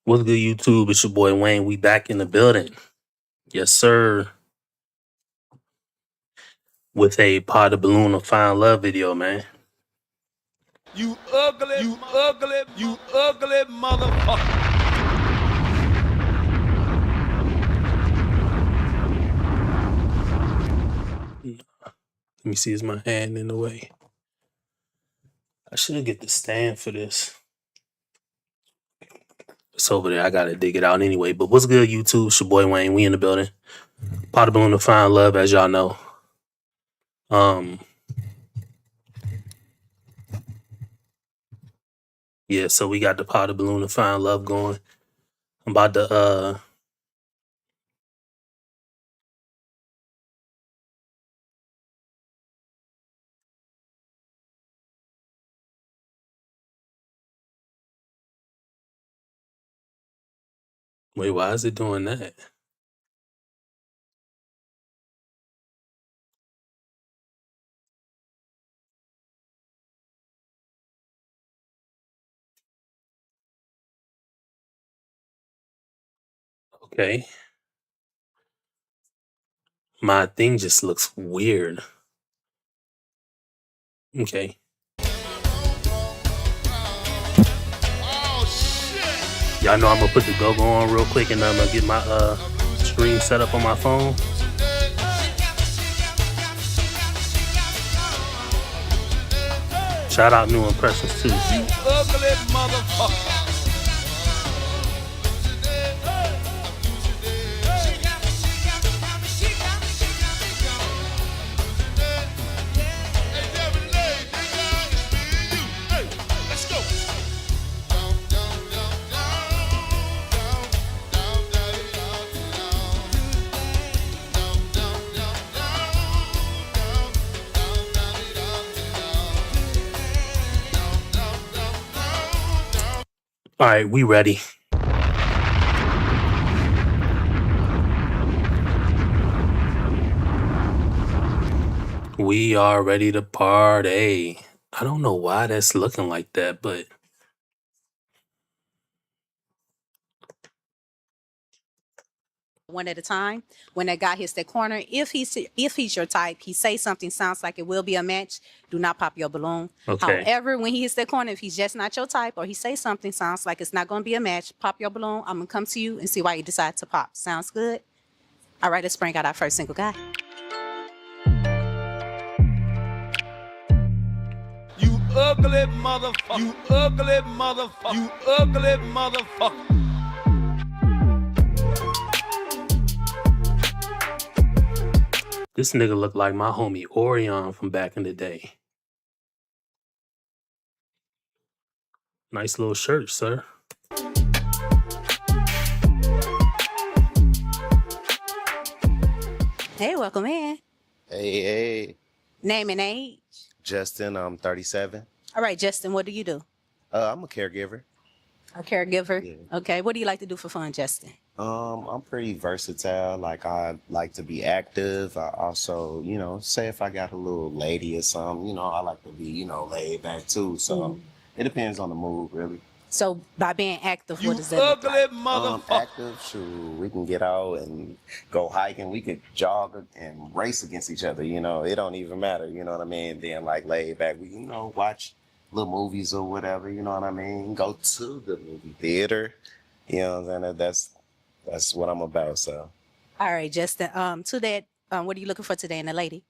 What's good, YouTube? It's your boy Wayne. We back in the building. Yes, sir. With a pot of balloon of fine love video, man. You ugly motherfucker. Let me see, is my hand in the way? I should get the stand for this. It's over there. I gotta dig it out anyway. But what's good, YouTube? It's your boy Wayne. We in the building. Pot of balloon of fine love, as y'all know. Yeah, so we got the pot of balloon of fine love going. I'm about to wait, why is it doing that? Okay. My thing just looks weird. Okay. Y'all know I'm gonna put the go-go on real quick and I'm gonna get my stream set up on my phone. Shout out New Impressions too. You ugly motherfucker. All right, we ready. We are ready to party. I don't know why that's looking like that, but one at a time. When that guy hits that corner, if he's your type, he say something sounds like it will be a match, do not pop your balloon. okay. However, when he hits that corner, if he's just not your type or he say something sounds like it's not going to be a match, pop your balloon. I'm going to come to you and see why you decide to pop. Sounds good? All right, let's bring out our first single guy. You ugly motherfucker. You ugly motherfucker. You ugly motherfucker. This nigga look like my homie Orion from back in the day. Nice little shirt, sir. Hey, welcome in. Hey, Name and age. Justin, I'm 37. All right, Justin, what do you do? I'm a caregiver. A caregiver? Yeah. Okay, what do you like to do for fun, Justin? I'm pretty versatile. Like, I like to be active. I also, say if I got a little lady or something, I like to be, laid back too. So it depends on the mood, really. So by being active, You what does that look ugly like? motherfucker. Active, shoot, we can get out and go hiking. We could jog and race against each other. It don't even matter. You know what I mean? Then like laid back, we watch little movies or whatever. You know what I mean? Go to the movie theater. You know what I'm saying? That's what I'm about. So All right, Justin. To that, what are you looking for today in a lady?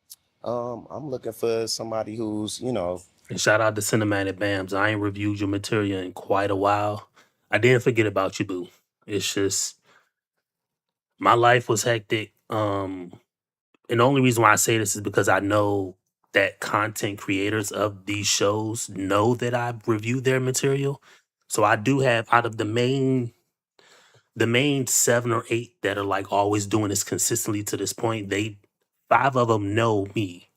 I'm looking for somebody who's And shout out to Cinematic Bams. I ain't reviewed your material in quite a while. I didn't forget about you, boo. It's just my life was hectic. And the only reason why I say this is because I know that content creators of these shows know that I review their material. So I do have out of the main 7 or 8 that are like always doing this consistently to this point, 5 of them know me,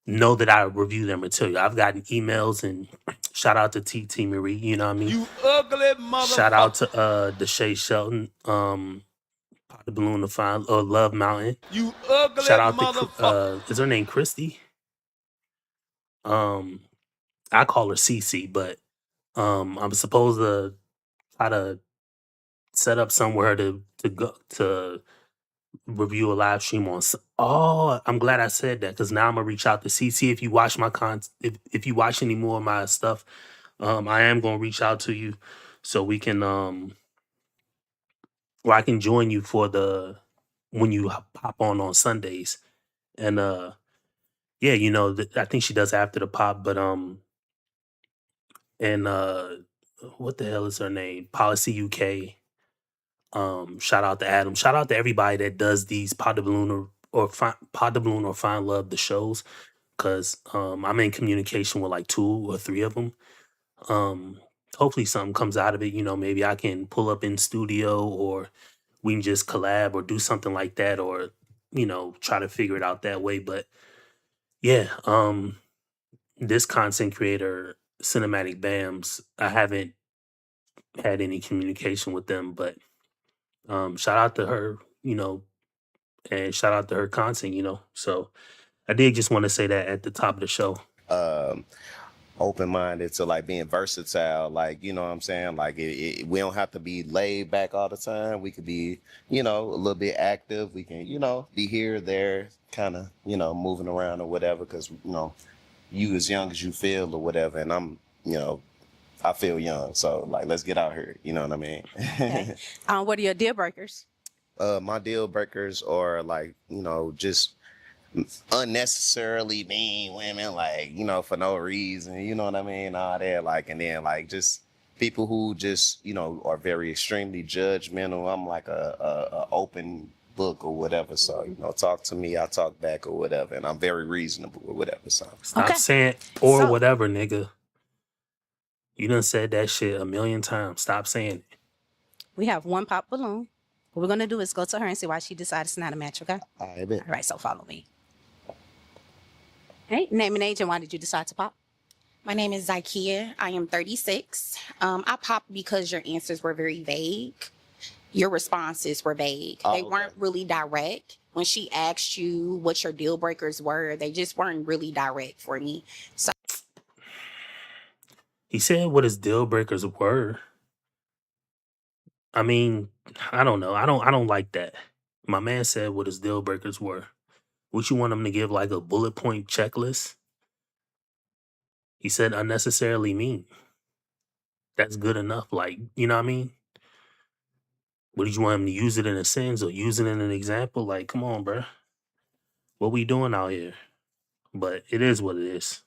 know that I review their material. I've gotten emails and shout out to t.t.marie, you know what I mean? You ugly motherfucker. Shout out to Deshae Shelton, Pot the Balloon to Find Love Mountain. You ugly Shout out motherfucker. to is her name Christy? I call her Cece, but I'm supposed to try to set up somewhere to go to review a live stream on. Oh, I'm glad I said that because now I'm gonna reach out to see if you watch my if you watch any more of my stuff. I am gonna reach out to you so we can or I can join you for the when you pop on Sundays. And yeah, you know, I think she does after the pop, but and what the hell is her name? Policy UK. Shout out to Adam. Shout out to everybody that does these Pod the Balloon Pod the Balloon or Find Love the shows, cause I'm in communication with like 2 or 3 of them. Hopefully something comes out of it. You know, maybe I can pull up in studio, or we can just collab or do something like that, or you know, try to figure it out that way. But yeah, this content creator, Cinematic Bams, I haven't had any communication with them, but shout out to her, you know, and shout out to her content, you know. So I did just want to say that at the top of the show. Um, Open-minded to like being versatile, like, you know what I'm saying, like we don't have to be laid back all the time. We could be, you know, a little bit active. We can, you know, be here, there, kind of, you know, moving around or whatever, because, you know, you as young as you feel or whatever, and I'm, you know, I feel young, so like let's get out here, you know what I mean. Okay. What are your deal breakers? My deal breakers are like, you know, just unnecessarily mean women, like, you know, for no reason, you know what I mean, all that, like, and then like just people who just, you know, are very extremely judgmental. I'm like a open book or whatever, so, you know, talk to me, I talk back or whatever, and I'm very reasonable or whatever. So Stop Okay. saying or So- whatever, nigga. You done said that shit a million times. Stop saying it. We have one pop balloon. What we're gonna do is go to her and see why she decided it's not a match. Okay. I bet. All right. So follow me. Hey, name and age, and why did you decide to pop? My name is Zykia. I am 36. I popped because your answers were very vague. Your responses were vague. Oh, They okay. weren't really direct. When she asked you what your deal breakers were, they just weren't really direct for me. So He said what his deal breakers were. I mean, I don't know. I don't like that. My man said what his deal breakers were. Would you want him to give like a bullet point checklist? He said unnecessarily mean. That's good enough. Like, you know what I mean? What did you want him to use it in a sense or use it in an example? Like, come on, bruh. What we doing out here? But it is what it is.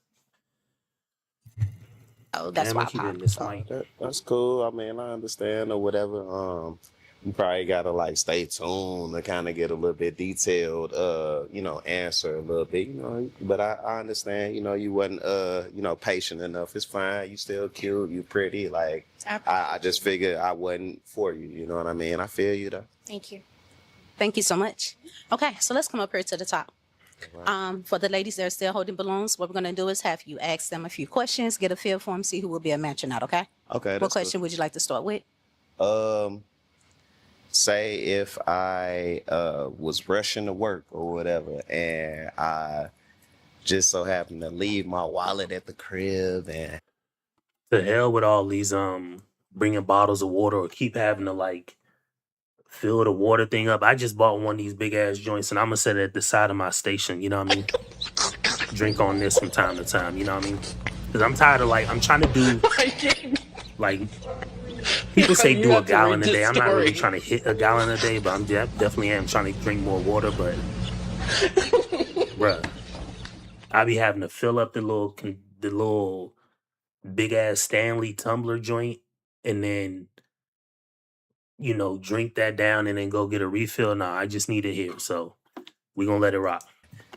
that's Damn, why I I keep hitting popped. this mic. That's cool. I mean, I understand or whatever. You probably gotta like stay tuned to kind of get a little bit detailed, you know, answer a little bit, you know. But I understand, you know, you wasn't, you know, patient enough. It's fine. You still cute. You pretty. Like, I just figured I wasn't for you. You know what I mean? I feel you though. Thank you. Thank you so much. Okay, so let's come up here to the top. For the ladies that are still holding balloons, what we're gonna do is have you ask them a few questions, get a feel for them, see who will be a match or not. Okay. Okay. What That's question would you like to start with? cool. Say if I was rushing to work or whatever, and I just so happened to leave my wallet at the crib, and The hell with all these bringing bottles of water or keep having to like fill the water thing up. I just bought one of these big ass joints and I'm gonna set it at the side of my station. You know what I mean? Drink on this from time to time. You know what I mean? Because I'm tired of like I'm trying to do like people say do a gallon a day. I'm not really trying to hit a gallon a day, but I'm definitely am trying to drink more water. But bruh, I be having to fill up the little big ass Stanley tumbler joint and then you know drink that down and then go get a refill. Nah, I just need it here, so we gonna let it rock.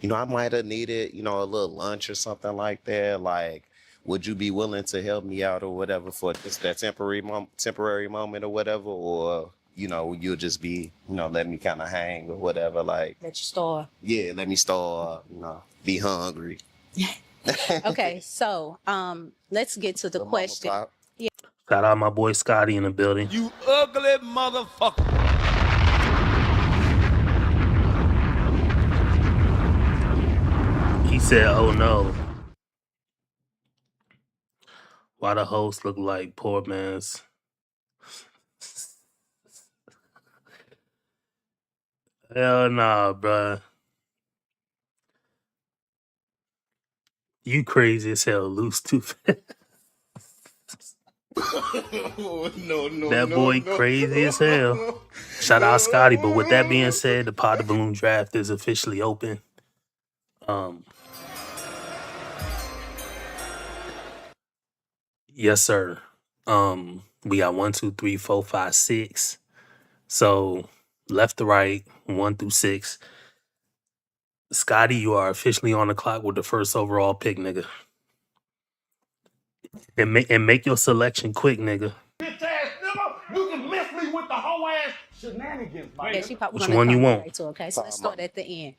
you know, I might have needed, you know, a little lunch or something like that. Like, would you be willing to help me out or whatever for just that temporary moment or whatever, or you know, you'll just be, you know, let me kind of hang or whatever. Like, Let you store. yeah, let me starve, you know, be hungry. Okay, so let's get to the Mama question. Pop. Shout out my boy Scotty in the building. You ugly motherfucker. He said, "Oh no, why the host look like poor man's Hell nah, bruh. You crazy as hell, loose tooth. That boy crazy as hell. Shout out Scotty. But with that being said, the Pot of Balloon draft is officially open. Um, yes, sir. We got 1, 2, 3, 4, 5, 6. So left to right, 1 through 6. Scotty, you are officially on the clock with the first overall pick, nigga. And make your selection quick, nigga. Bitch ass nigga, you can miss me with the whole ass shenanigans, my Yeah, nigga. she probably Which gonna one you come want? right to. Okay, so let's start at the end.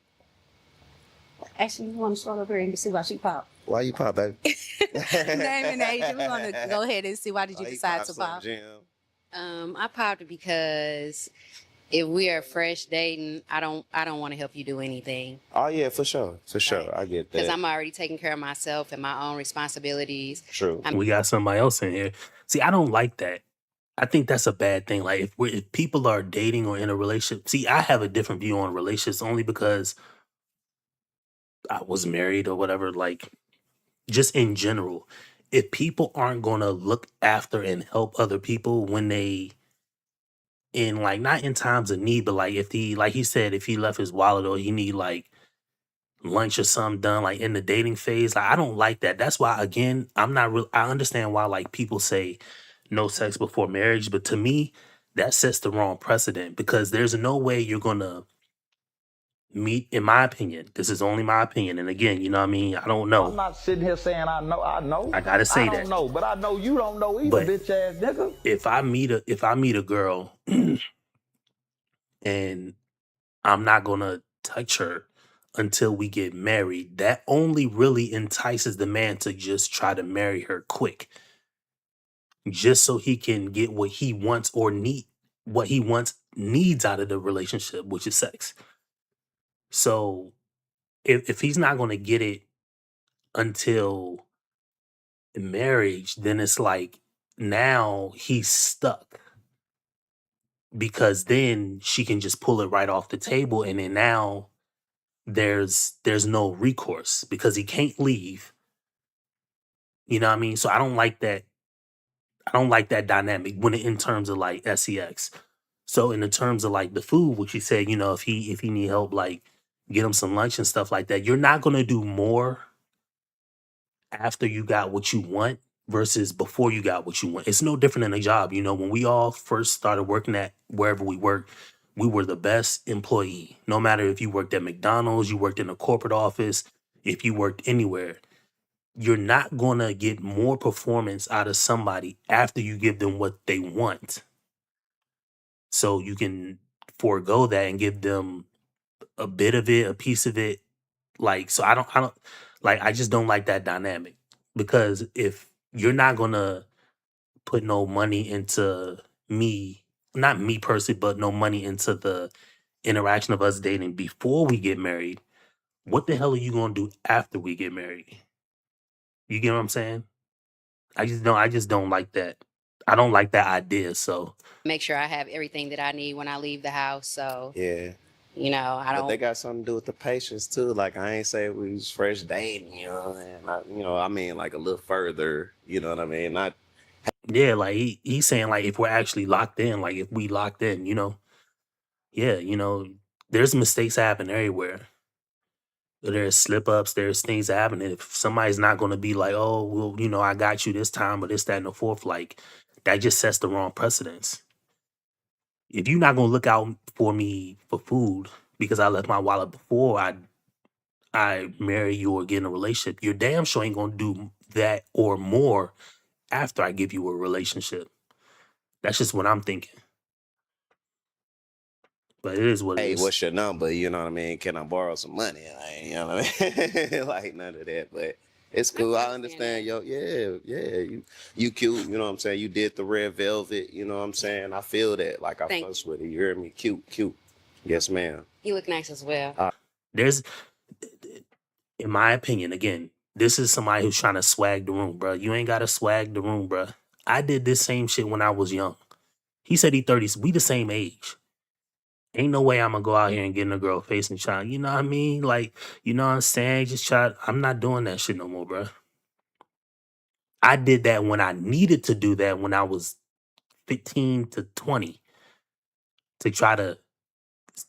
Actually, you want to start over here and see why she popped. Why you pop, baby? Name and age. We're gonna go ahead and see why did you Why decide pop to Slim pop. Jim? I popped because if we are fresh dating, I don't want to help you do anything Oh yeah, for sure, I get because that. I'm already taking care of myself and my own responsibilities. True. We got somebody else in here. See, I don't like that. I think that's a bad thing. Like if people are dating or in a relationship, see, I have a different view on relationships only because I was married or whatever. Like just in general, if people aren't gonna look after and help other people when they in like not in times of need, but like if he like he said, if he left his wallet or he need like lunch or something done like in the dating phase, like I don't like that. That's why again, I'm not real I understand why like people say no sex before marriage, but to me, that sets the wrong precedent because there's no way you're gonna meet, in my opinion. This is only my opinion. And again, you know what I mean? I don't I'm know. not sitting here saying I know. I gotta say I don't that. know, but I know you don't know either, But bitch ass nigga. if I meet a girl and I'm not gonna touch her until we get married, that only really entices the man to just try to marry her quick, just so he can get what he wants or what he wants needs out of the relationship, which is sex. So if he's not gonna get it until marriage, then it's like now he's stuck because then she can just pull it right off the table and then now there's no recourse because he can't leave. You know what I mean? So I don't like that dynamic when in terms of like sex. So in the terms of like the food, which you said, if he need help, like get him some lunch and stuff like that, you're not gonna do more after you got what you want versus before you got what you want. It's no different than a job. When we all first started working at wherever we worked, we were the best employee. No matter if you worked at McDonald's, you worked in a corporate office, if you worked anywhere, you're not going to get more performance out of somebody after you give them what they want. So you can forego that and give them a bit of it, a piece of it. Like, so I just don't like that dynamic because if you're not going to put no money into me, not me personally, but no money into the interaction of us dating before we get married, what the hell are you going to do after we get married? You get what I'm saying? I just don't like that. I don't like that idea. So make sure I have everything that I need when I leave the house. So, Yeah. I But they don't. got something to do with the patience too. Like I ain't say we was fresh dating, and I mean like a little further, you know what I mean? Not yeah, like he's saying like if we're actually locked in, like if we locked in, yeah, there's mistakes happen everywhere. There's slip ups, there's things that happen. And if somebody's not gonna be like, oh, well, I got you this time, but this, that, and the fourth, like that just sets the wrong precedence. If you're not gonna look out for me for food because I left my wallet before I marry you or get in a relationship, you're damn sure ain't gonna do that or more after I give you a relationship. That's just what I'm thinking. But it is what it hey, is. what's your number? You know what I mean? Can I borrow some money? Like, you know what I mean? Like none of that. But it's cool. I understand, yo. Yeah. You cute. You know what I'm saying? You did the red velvet. You know what I'm saying? I feel that. Like I Thank fuss with it. You hear me? Cute. Yes, ma'am. You look nice as well. There's, in my opinion, again, this is somebody who's trying to swag the room, bro. You ain't gotta swag the room, bro. I did this same shit when I was young. He said he 30s. We the same age. Ain't no way I'm gonna go out here and get in a girl face and try, you know what I mean? Like, you know what I'm saying? Just try. I'm not doing that shit no more, bro. I did that when I needed to do that when I was 15 to 20 to try to,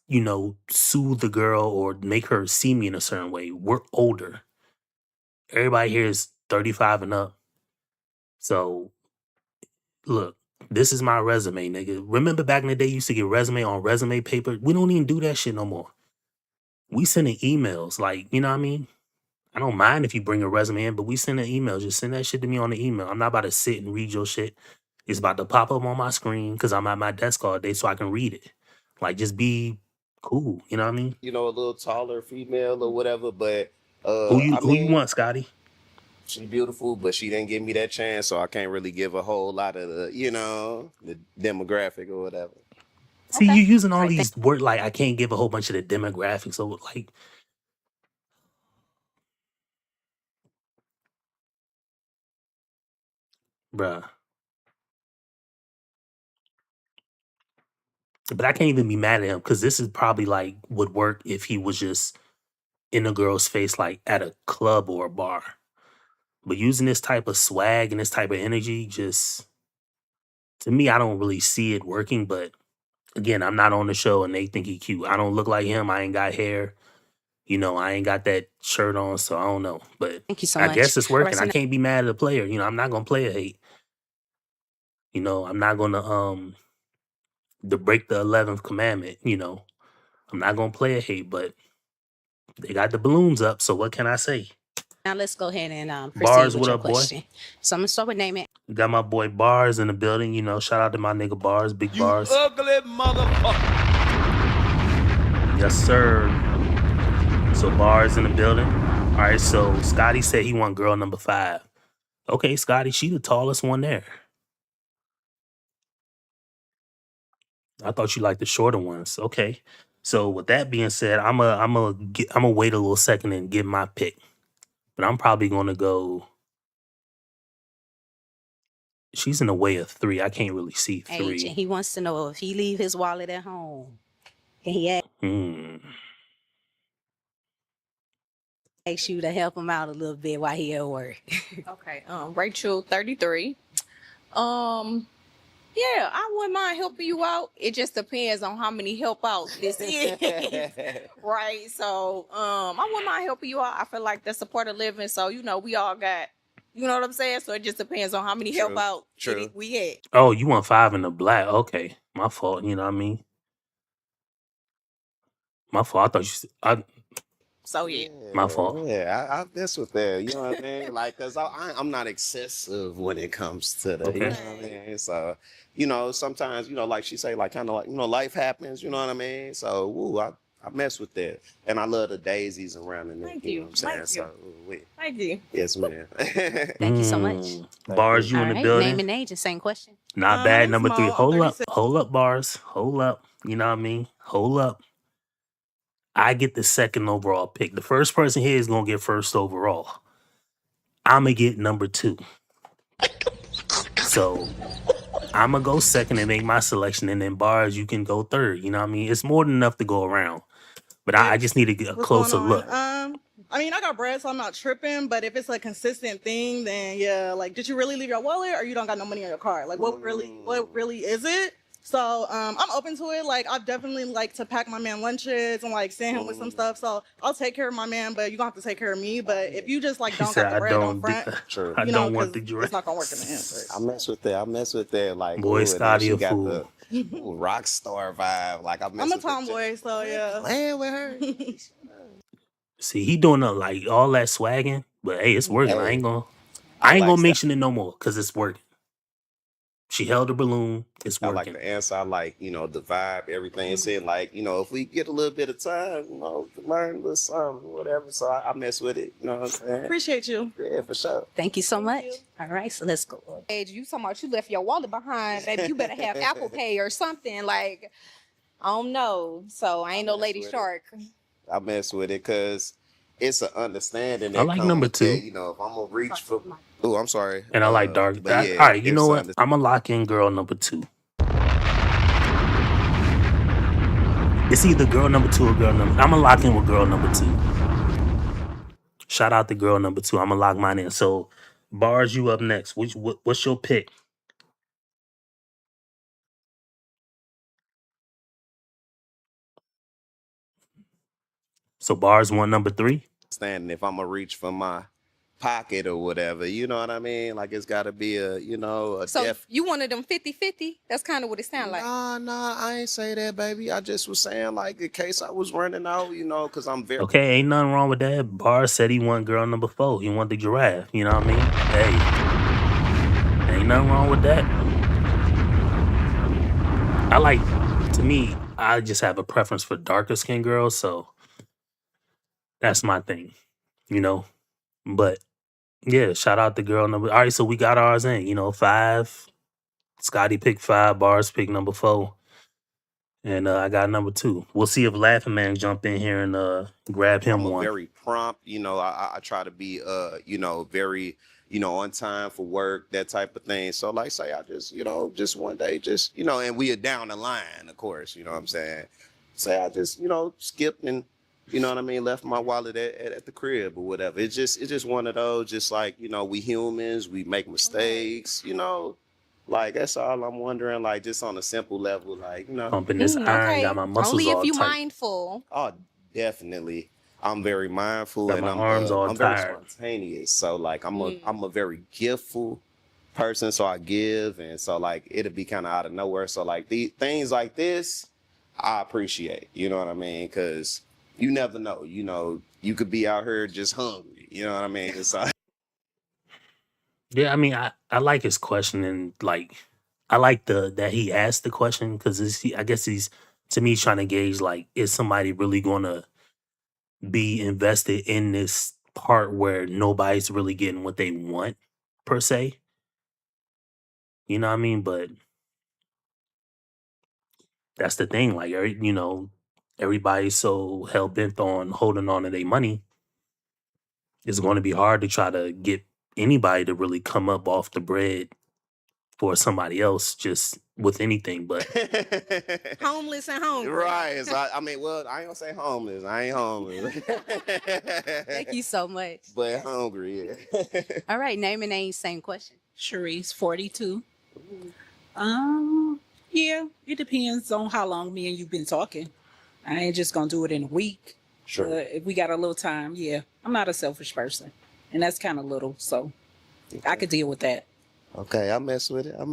you know, soothe the girl or make her see me in a certain way. We're older. Everybody here is 35 and up. So, look, this is my resume, nigga. Remember back in the day, you used to get resume on resume paper? We don't even do that shit no more. We sending emails. Like, you know what I mean? I don't mind if you bring a resume in, but we send an email. Just send that shit to me on the email. I'm not about to sit and read your shit. It's about to pop up on my screen because I'm at my desk all day so I can read it. Like, just be cool. You know what I mean? You know, a little taller female or whatever, but I Who you mean, want, Scotty? she's beautiful, but she didn't give me that chance, so I can't really give a whole lot of the, you know, the demographic or whatever. See, Okay. you using all All right, these words like I can't give a whole bunch of the demographics. So, like, bruh. But I can't even be mad at him because this is probably like would work if he was just in a girl's face, like at a club or a bar. But using this type of swag and this type of energy, just to me, I don't really see it working. But again, I'm not on the show and they think he cute. I don't look like him. I ain't got hair. You know, I ain't got that shirt on, so I don't know. But thank you so I much. guess it's All right, working. so I now can't be mad at a player. You know, I'm not gonna play a hate. You know, I'm not gonna to break the 11th commandment. You know, I'm not gonna play a hate, but they got the balloons up. So what can I say? let's go ahead and proceed Bars, with what your up, boy? question. So I'm gonna start with name it. We got my boy Bars in the building. You know, shout out to my nigga Bars, big You Bars. ugly motherfucker. Yes, sir. So Bars in the building. All right, so Scotty said he want girl number 5. Okay, Scotty, she the tallest one there. I thought you liked the shorter ones. Okay. So with that being said, I'm a wait a little second and get my pick. But I'm probably gonna go. She's in the way of 3. I can't really see Age, 3. and he wants to know if he leave his wallet at home. Can he ask you to help him out a little bit while he at work? Okay. Rachel, 33. Yeah, I wouldn't mind helping you out. It just depends on how many help out this is. Right. So I wouldn't mind helping you out. I feel like that's a part of living. So, you know, we all got, you know what I'm saying? So it just depends on how many help True, out true. we had. Oh, you want 5 in the black? Okay, my fault. You know what I mean? My fault. I thought So yeah. my fault. Yeah, I mess with that. You know what I mean? Like, cause I'm not excessive when it comes to the, you know Okay. what I mean? So, you know, sometimes, you know, like she say, like kind of like, you know, life happens. You know what I mean? So, woo, I mess with that, and I love the daisies around the neck. Thank You you. know what I'm saying? Thank So, wait, Thank you. yes, man. Thank you so much. Bars, you All in the right, building? name and age and same question. Not My bad. name's Number 3. Mo. I'm Hold up, Bars. Hold up. You know what I mean? Hold up. I get the second overall pick. The first person here is gonna get first overall. I'ma get number 2. So I'ma go second and make my selection, and then Bars, you can go third. You know what I mean? It's more than enough to go around. But I just need to get a What's going closer on? look. I mean, I got bread, so I'm not tripping. But if it's a consistent thing, then yeah. Like, did you really leave your wallet, or you don't got no money on your card? Like, what really is it? So I'm open to it. Like, I've definitely like to pack my man lunches and like send him with some stuff. So I'll take care of my man, but you gonna have to take care of me. But if you just like He don't said, got the I bread, don't, don't front. True. I You know, don't want because the it's not gonna work in the end. I mess with that. I mess with that. Like, Boy, ooh, and then Scotty she a got fool. the ooh, rock star vibe. Like, I mess I'm a with the tomboy, so yeah. playing with her. See, he doing like all that swagging, but hey, it's working. I Hey, ain't gonna I like that. mention it no more because it's working. She held the balloon. It's I like working. the answer. I like, you know, the vibe, everything. It's in like, you know, if we get a little bit of time, you know, to learn a little something, whatever. So I mess with it. You know what I'm saying? Appreciate you. Yeah, for sure. Thank you so much. All right, so let's go. Age, you talking about you left your wallet behind, baby. You better have Apple Pay or something. Like, I don't know. So I ain't no mess Lady with it. Shark. I mess with it because it's an understanding that I like come number with 2. that, you know, if I'm gonna reach for. Oh, I'm sorry. And I like dark. But yeah, all right, you it's know what? under- I'm gonna lock in girl number 2. It's either girl number 2 or girl number. I'm gonna lock in with girl number 2. Shout out to girl number 2. I'm gonna lock mine in. So, Bars, you up next. What's your pick? So, Bars won number 3. Standing if I'm gonna reach for my pocket or whatever, you know what I mean? Like it's gotta be a, a So def. you wanted them 50-50? That's kind of what it sounded like. Nah, I ain't say that, baby. I just was saying like in case I was running out, because I'm very Okay, ain't nothing wrong with that. Bars said he want girl number 4. He want the giraffe. You know what I mean? Hey, ain't nothing wrong with that. To me, I just have a preference for darker skinned girls, so that's my thing, you know? But yeah, shout out to girl number. All right, so we got ours in, 5. Scotty picked 5, Bars picked number 4. And I got number 2. We'll see if Laughing Man jump in here and grab him I'm a one. very prompt, I try to be very, on time for work, that type of thing. So like say I just, just one day, just, and we are down the line, of course, you know what I'm saying? Say I just, skipped and you know what I mean, left my wallet at the crib or whatever. It's just one of those, just like, we humans, we make mistakes, like that's all I'm wondering, like just on a simple level, like, Pumping this iron, Okay. got my muscles Only if all you tight. mindful. Oh, definitely. I'm very mindful Got and my arms all I'm very tired. spontaneous. So like I'm a very giftful person. So I give, and so like it'll be kind of out of nowhere. So like the things like this, I appreciate. You know what I mean? Because you never know. You could be out here just hungry. You know what I mean? So Yeah, I mean, I like his question, and like I like that he asked the question because I guess he's, to me, trying to gauge like, is somebody really gonna be invested in this part where nobody's really getting what they want per se? You know what I mean? But that's the thing, like everybody's so hell bent on holding on to their money. It's going to be hard to try to get anybody to really come up off the bread for somebody else just with anything. But Homeless and hungry. right. So I mean, well, I ain't gonna say homeless. I ain't homeless. Thank you so much. But hungry, yeah. All right, name and name, same question. Sharice, 42. Yeah, it depends on how long me and you've been talking. I ain't just gonna do it in a week. Sure. But if we got a little time, yeah. I'm not a selfish person. And that's kind of little, so I could deal with that. Okay, I mess with it. All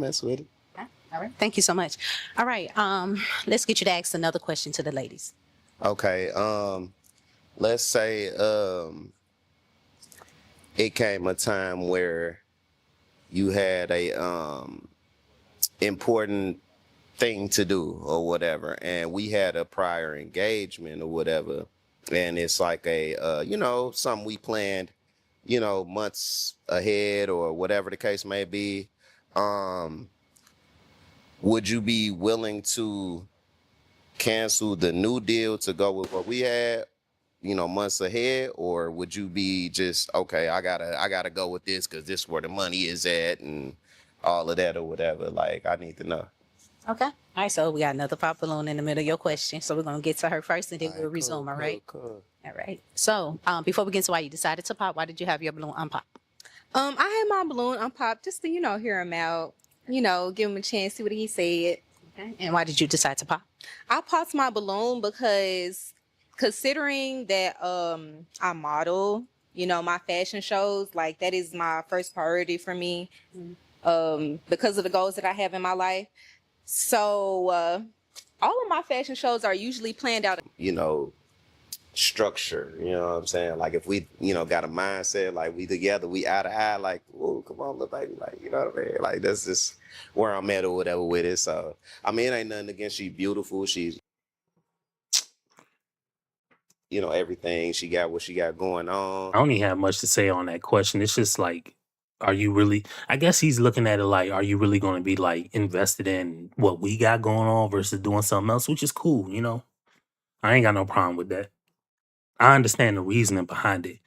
right, thank you so much. All right, let's get you to ask another question to the ladies. Okay, let's say it came a time where you had a important thing to do or whatever, and we had a prior engagement or whatever, and it's like a something we planned, months ahead or whatever the case may be. Would you be willing to cancel the new deal to go with what we had, months ahead, or would you be just okay? I gotta go with this because this is where the money is at and all of that or whatever. Like I need to know. Okay. All right, so we got another pop balloon in the middle of your question. So we're going to get to her first and then we'll resume, all right? Cool. All right. So before we get to why you decided to pop, why did you have your balloon unpop? I had my balloon unpopped just to, hear him out, give him a chance, see what he said. Okay. And why did you decide to pop? I popped my balloon because considering that I model, my fashion shows, like that is my first priority for me because of the goals that I have in my life. So all of my fashion shows are usually planned out. Structure, you know what I'm saying? Like if we, got a mindset, like we together, we eye to eye, like, oh, come on, little baby, like, you know what I mean? Like that's just where I'm at or whatever with it. So, I mean, it ain't nothing against, she's beautiful. She's, everything. She got what she got going on. I don't even have much to say on that question. It's just like, are you really, I guess he's looking at it like, are you really going to be like invested in what we got going on versus doing something else, which is cool, I ain't got no problem with that. I understand the reasoning behind it.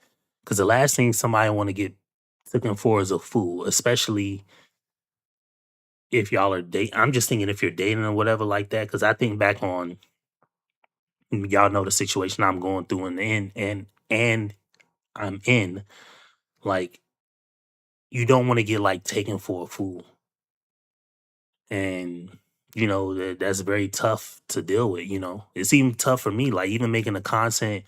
Because the last thing somebody want to get taken for is a fool, especially if y'all are dating. I'm just thinking if you're dating or whatever like that. Because I think back on y'all know the situation I'm going through and I'm in. Like, you don't want to get like taken for a fool, and that's very tough to deal with. It's even tough for me. Like, even making the content,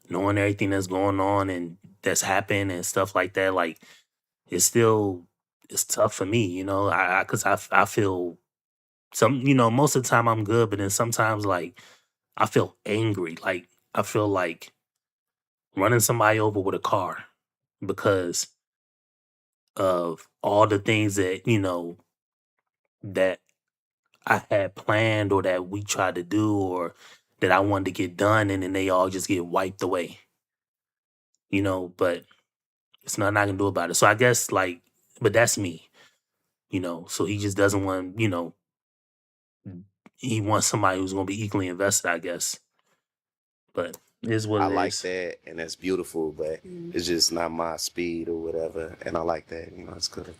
knowing everything that's going on and that's happened and stuff like that. Like, it's tough for me. Because I feel most of the time I'm good, but then sometimes like I feel angry. Like, I feel like running somebody over with a car because of all the things that I had planned or that we tried to do or that I wanted to get done, and then they all just get wiped away. But it's nothing I can do about it. So I guess like, but that's me. So he just doesn't want, he wants somebody who's gonna be equally invested, I guess. But it is what I it like is. that, and that's beautiful, but it's just not my speed or whatever. And I like that, it's good.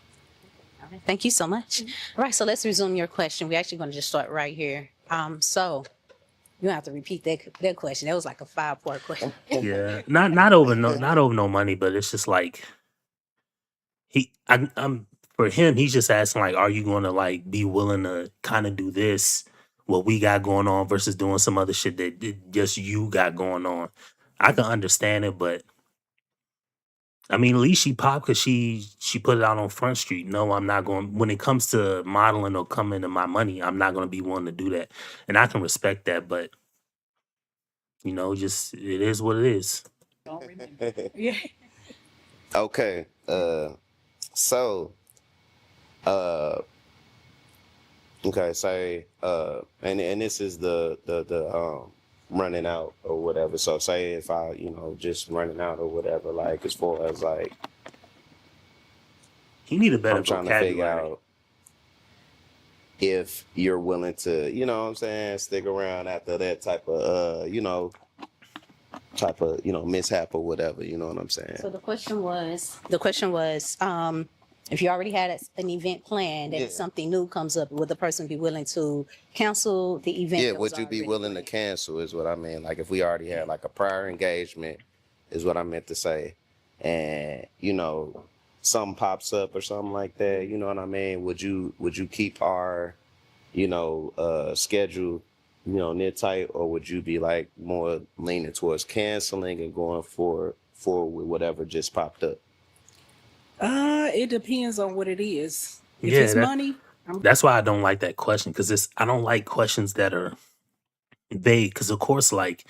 Thank you so much. All right, so let's resume your question. We're actually going to just start right here. So you don't have to repeat that question. That was like a 5-part question. Yeah, not over no money, but it's just like I'm for him. He's just asking like, are you going to like be willing to kind of do this, what we got going on, versus doing some other shit that just you got going on. I can understand it, but I mean, at least she popped because she put it out on Front Street. No, I'm not going. When it comes to modeling or coming to my money, I'm not going to be willing to do that, and I can respect that. But just it is what it is. Don't remember. Yeah. Okay. So, uh, okay, say, and this is the running out or whatever. So say if I, just running out or whatever, like as far as like He need a better I'm trying to figure vocabulary. out if you're willing to, what I'm saying, stick around after that type of mishap or whatever, you know what I'm saying? So the question was, if you already had an event planned and Yeah. something new comes up, would the person be willing to cancel the event? Yeah, that was would you be already willing to planned? cancel is what I mean. Like if we already had like a prior engagement is what I meant to say. And, something pops up or something like that, you know what I mean? Would you keep our, schedule, near tight, or would you be like more leaning towards canceling and going forward with whatever just popped up? It depends on what it is. If Yeah, it's money, that's why I don't like that question because I don't like questions that are vague. Because of course, like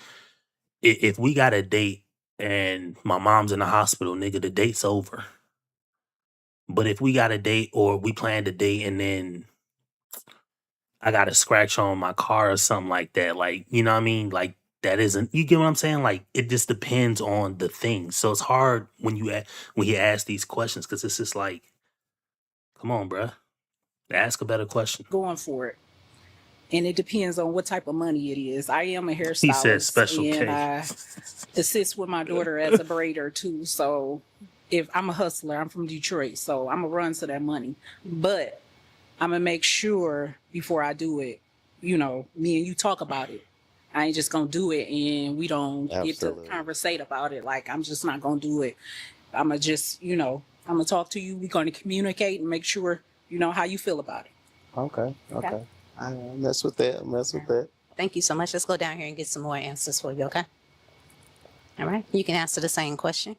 if we got a date and my mom's in the hospital, nigga, the date's over. But if we got a date or we planned a date and then I got a scratch on my car or something like that, like, you know what I mean? Like, that isn't, you get what I'm saying? Like, it just depends on the thing. So it's hard when when you ask these questions because it's just like, come on, bruh. Ask a better question. going for it. And it depends on what type of money it is. I am a He said hairstylist special and K. I assist with my daughter as a braider too. So if I'm a hustler, I'm from Detroit, so I'm gonna run to that money. But I'm gonna make sure before I do it, me and you talk about it. I ain't just gonna do it and we don't Absolutely. get to conversate about it. Like I'm just not gonna do it. I'm gonna just, I'm gonna talk to you. We're gonna communicate and make sure you know how you feel about it. Okay. I mess with that. Thank you so much. Let's go down here and get some more answers for you, okay? All right. You can answer the same question.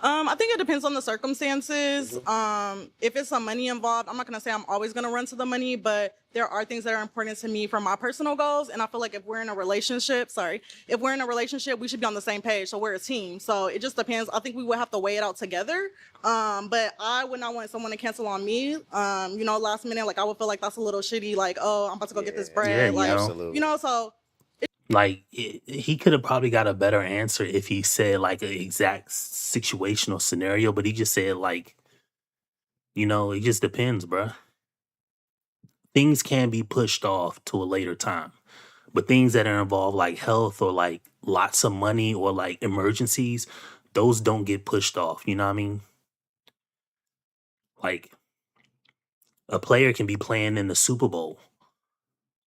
I think it depends on the circumstances. If it's some money involved, I'm not gonna say I'm always gonna run to the money, but there are things that are important to me for my personal goals. And I feel like if we're in a relationship, we should be on the same page. So we're a team. So it just depends. I think we would have to weigh it out together. But I would not want someone to cancel on me. Last minute, like I would feel like that's a little shitty. Like, oh, I'm about to go get this bread. Yeah, Like, Absolutely. So Like he could have probably got a better answer if he said like an exact situational scenario, but he just said like, it just depends, bruh. Things can be pushed off to a later time, but things that are involved like health or like lots of money or like emergencies, those don't get pushed off. You know what I mean? Like a player can be playing in the Super Bowl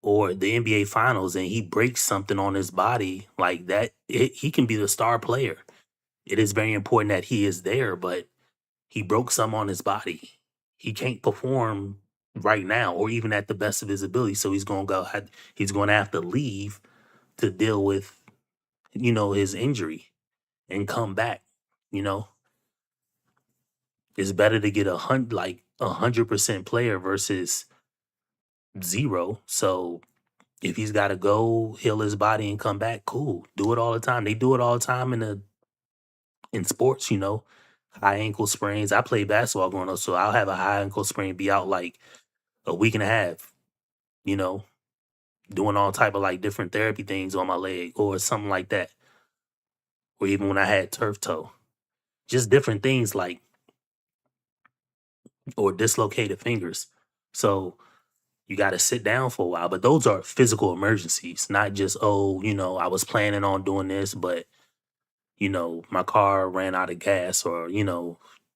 or the NBA finals and he breaks something on his body like that, he can be the star player. It is very important that he is there, but he broke some on his body. He can't perform right now or even at the best of his ability. So he's going to have to leave to deal with, his injury and come back. You know, it's better to get 100% player versus zero. So if he's got to go heal his body and come back, cool. Do it all the time. They do it all the time in sports. High ankle sprains. I play basketball growing up, so I'll have a high ankle sprain, be out like a week and a half. You know, doing all type of like different therapy things on my leg or something like that. Or even when I had turf toe, just different things like or dislocated fingers. So you got to sit down for a while. But those are physical emergencies, not just, I was planning on doing this, but, my car ran out of gas or,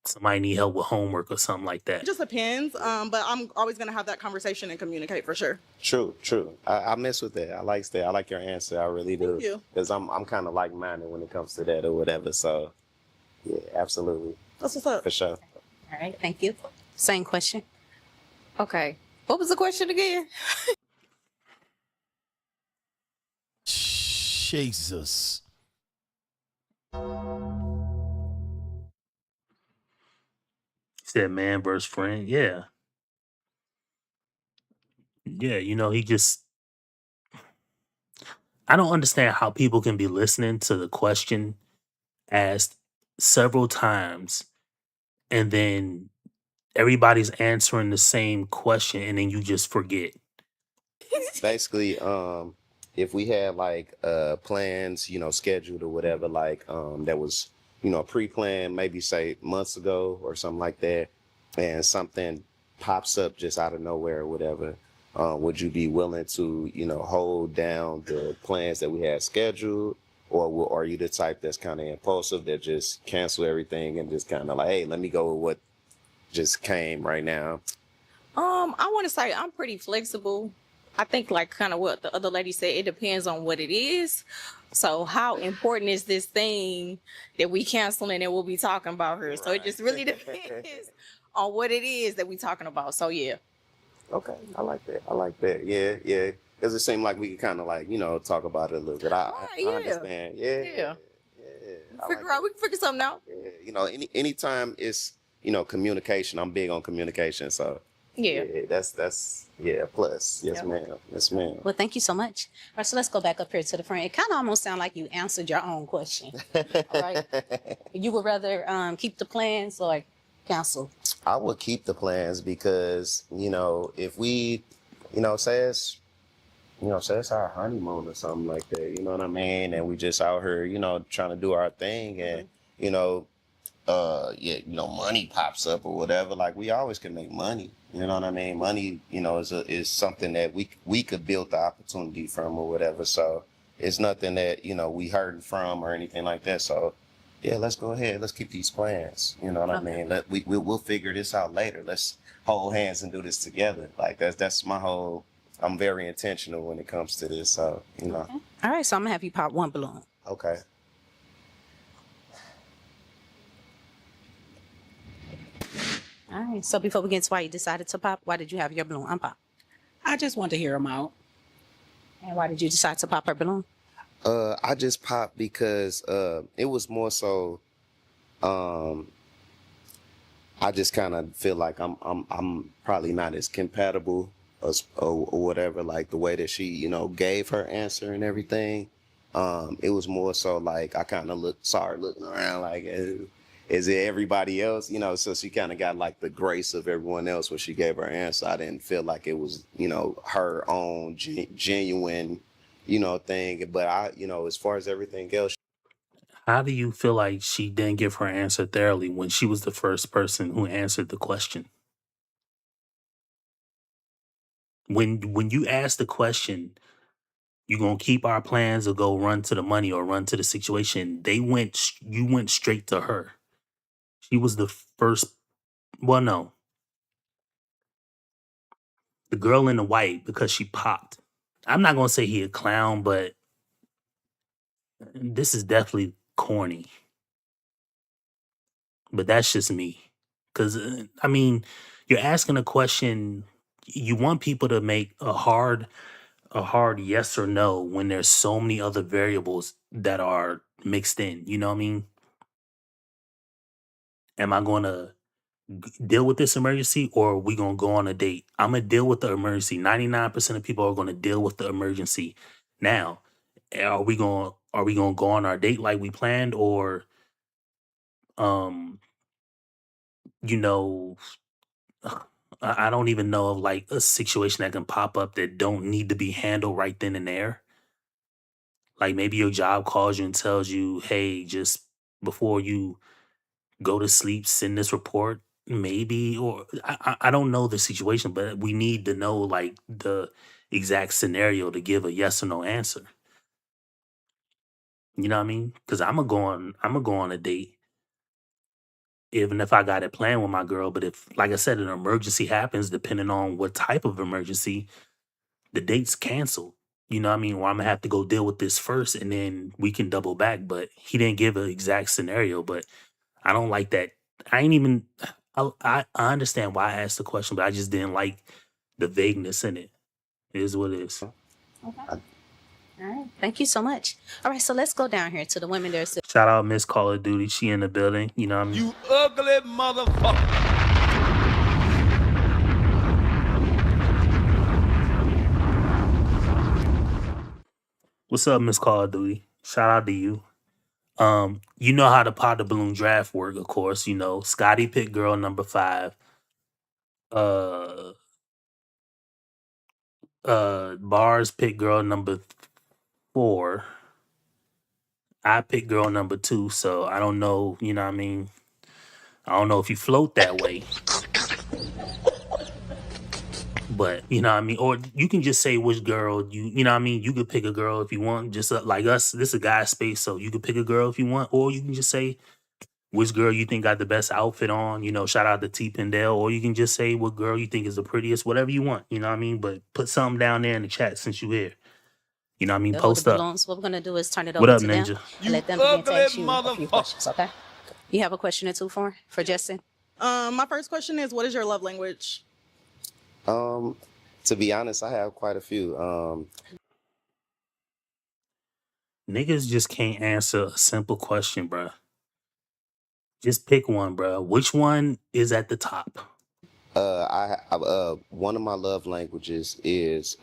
somebody need help with homework or something like It that. just depends. But I'm always gonna have that conversation and communicate for sure. True, true. I mess with that. I like that. I like your answer. I really do. Thank you. Because I'm kind of like-minded when it comes to that or whatever. So, yeah, absolutely. That's what's up. For sure. All right, thank you. Same question. Okay. What was the question again? Jesus. Said man versus friend. Yeah. Yeah. I don't understand how people can be listening to the question asked several times and then everybody's answering the same question and then you just forget. Basically, if we had like plans, scheduled or whatever, like that was, pre-planned, maybe say months ago or something like that, and something pops up just out of nowhere or whatever, would you be willing to, hold down the plans that we had scheduled, or are you the type that's kind of impulsive that just cancel everything and just kind of like, hey, let me go with what just came right now? I want to say I'm pretty flexible. I think like kind of what the other lady said, it depends on what it is. So how important is this thing that we canceling and we'll be talking about her? So it just really depends on what it is that we talking about. So yeah. Okay, I like that. I like that. Yeah, yeah. Because it seemed like we could kind of like, talk about it a little bit. I yeah. understand. Yeah. Yeah. I Figure like out, we can figure something out. Yeah. Anytime it's, communication, I'm big on communication. So Yeah. that's a plus. Yes, ma'am. Yes, ma'am. Well, thank you so much. All right, so let's go back up here to the front. It kind of almost sounds like you answered your own question. All right. You would rather keep the plans or cancel? I would keep the plans because, if we, say it's our honeymoon or something like that, you know what I mean? And we just out here, trying to do our thing and, money pops up or whatever. Like we always can make money. You know what I mean? Money, is something that we could build the opportunity from or whatever. So it's nothing that, we hurting from or anything like that. So yeah, let's go ahead. Let's keep these plans. You know what I mean? We'll figure this out later. Let's hold hands and do this together. Like that's my whole. I'm very intentional when it comes to this. So Okay. All right, so I'm gonna have you pop one balloon. Okay. All right. So before we get into why you decided to pop, why did you have your balloon unpop? I just want to hear them out. And why did you decide to pop her balloon? I just popped because it was more so. I just kind of feel like I'm probably not as compatible as or whatever. Like the way that she gave her answer and everything. It was more so like I kind of saw her looking around like, is it everybody else? So she kind of got like the grace of everyone else when she gave her answer. I didn't feel like it was her own genuine thing. But as far as everything else. How do you feel like she didn't give her answer thoroughly when she was the first person who answered the question? When you ask the question, you gonna keep our plans or go run to the money or run to the situation? You went straight to her. She was the first. Well, no, the girl in the white because she popped. I'm not gonna say he a clown, but this is definitely corny. But that's just me. Cause I mean, you're asking a question. You want people to make a hard yes or no when there's so many other variables that are mixed in. You know what I mean? Am I going to deal with this emergency or are we going to go on a date? I'm going to deal with the emergency. 99% of people are going to deal with the emergency. Now, are we going to go on our date like we planned or um you know I don't even know of like a situation that can pop up that don't need to be handled right then and there. Like maybe your job calls you and tells you, "Hey, just before you go to sleep, send this report." Maybe, or I don't know the situation, but we need to know like the exact scenario to give a yes or no answer. You know what I mean? Because I'm gonna go on a date, even if I got it planned with my girl. But if, like I said, an emergency happens, depending on what type of emergency, the date's canceled. You know what I mean? Or I'm gonna have to go deal with this first, and then we can double back. But he didn't give an exact scenario, but I don't like that. I ain't even. I understand why I asked the question, but I just didn't like the vagueness in it. It is what it is. Okay. All right. Thank you so much. All right, so let's go down here to the women that are still. Shout out Miss Call of Duty. She in the building. You know what I mean? You ugly motherfucker. What's up, Miss Call of Duty? Shout out to you. You know how the pot the balloon draft work, of course. You know, Scotty picked girl number 5. Uh Bars picked girl number 4. I picked girl number 2, so I don't know, you know what I mean? I don't know if you float that way, but you know what I mean? Or you can just say which girl you know what I mean? You could pick a girl if you want, just like us. This is a guy space, so you could pick a girl if you want, or you can just say which girl you think got the best outfit on, you know, shout out to T Pendel, or you can just say what girl you think is the prettiest, whatever you want, you know what I mean? But put something down there in the chat since you here. You know what I mean? Hold the Post up. balloons. What we're gonna do is turn it What over up, to them Ninja? and let them begin to ugly ask you a few motherfucker. questions. Okay. You have a question or two for Justin? My first question is, what is your love language? To be honest, I have quite a few. Niggas just can't answer a simple question, bruh. Just pick one, bruh. Which one is at the top? One of my love languages is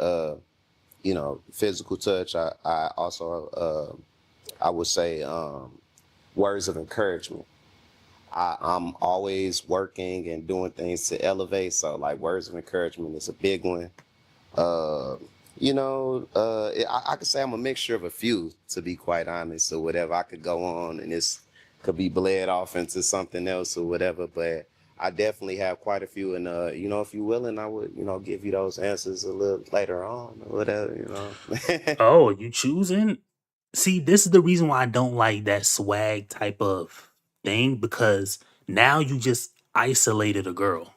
physical touch. I also I would say words of encouragement. I'm always working and doing things to elevate, so like words of encouragement is a big one. Uh, I could say I'm a mixture of a few, to be quite honest, or whatever. I could go on and this could be bled off into something else or whatever, but I definitely have quite a few. And, if you're willing, I would, give you those answers a little later on or whatever. Oh, you choosing? See, this is the reason why I don't like that swag type of thing, because now you just isolated a girl.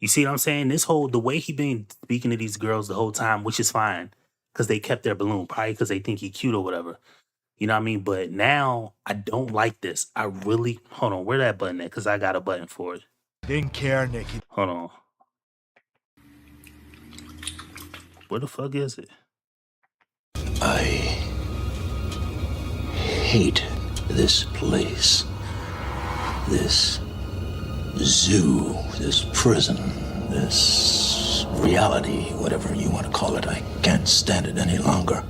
You see what I'm saying? The way he been speaking to these girls the whole time, which is fine, because they kept their balloon, probably because they think he cute or whatever. You know what I mean? But now I don't like this. I really hold on. Where that button at? Because I got a button for it. Didn't care, Nikki. Hold on. Where the fuck is it? I hate this place. This zoo, this prison, this reality, whatever you want to call it. I can't stand it any longer.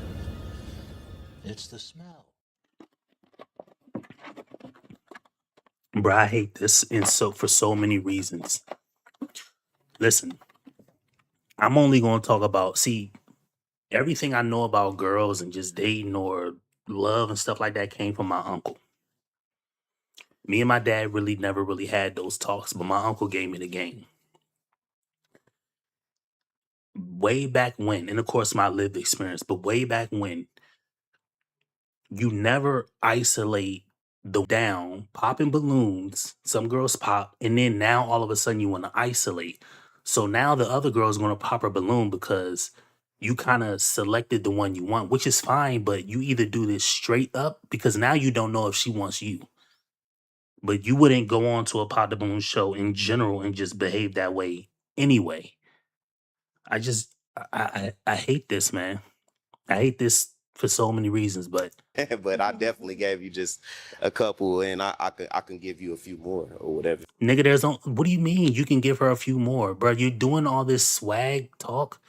It's the smell. Bruh, I hate this for so many reasons. Listen, I'm only gonna talk about everything I know about girls and just dating or love and stuff like that came from my uncle. Me and my dad really never really had those talks, but my uncle gave me the game. Way back when, and of course my lived experience, but way back when, you never isolate the down, popping balloons, some girls pop, and then now all of a sudden you want to isolate. So now the other girl's gonna pop her balloon because you kind of selected the one you want, which is fine, but you either do this straight up because now you don't know if she wants you. But you wouldn't go on to a Pop the Balloon show in general and just behave that way anyway. I just I hate this, man. I hate this for so many reasons, but But I definitely gave you just a couple, and I can give you a few more or whatever. nigga, what do you mean you can give her a few more, bro? You're doing all this swag talk.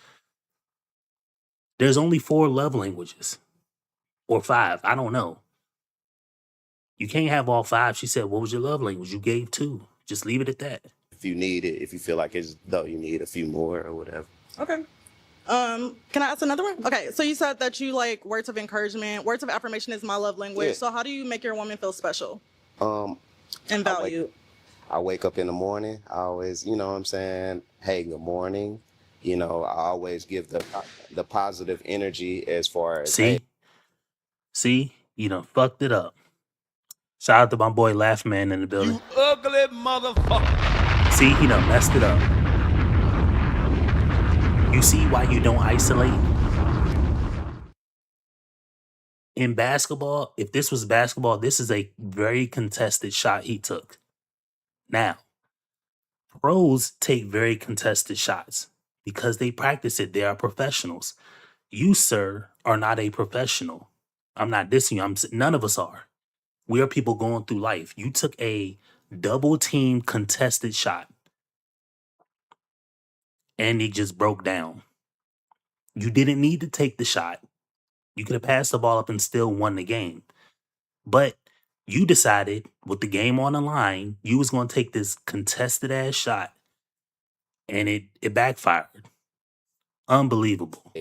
There's only 4 love languages or 5. I don't know. You can't have all 5. She said, "What was your love language?" You gave 2. Just leave it at that. If you need it, if you feel like it's though you need a few more or whatever. Okay. Can I ask another one? Okay, so you said that you like words of encouragement, words of affirmation is my love language. Yeah. So how do you make your woman feel special Um, and I valued? I wake up in the morning. I always, you know what I'm saying? Hey, good morning. You know, I always give the positive energy as far as hey, See, you done fucked it up. Shout out to my boy Laugh Man in the building. You ugly motherfucker. See, he done messed it up. You see why you don't isolate? In basketball, if this was basketball, this is a very contested shot he took. Now, pros take very contested shots because they practice it. They are professionals. You, sir, are not a professional. I'm not dissing you. None of us are. We are people going through life. You took a double team contested shot and it just broke down. You didn't need to take the shot. You could have passed the ball up and still won the game. But you decided with the game on the line, you was going to take this contested ass shot and it backfired. Unbelievable.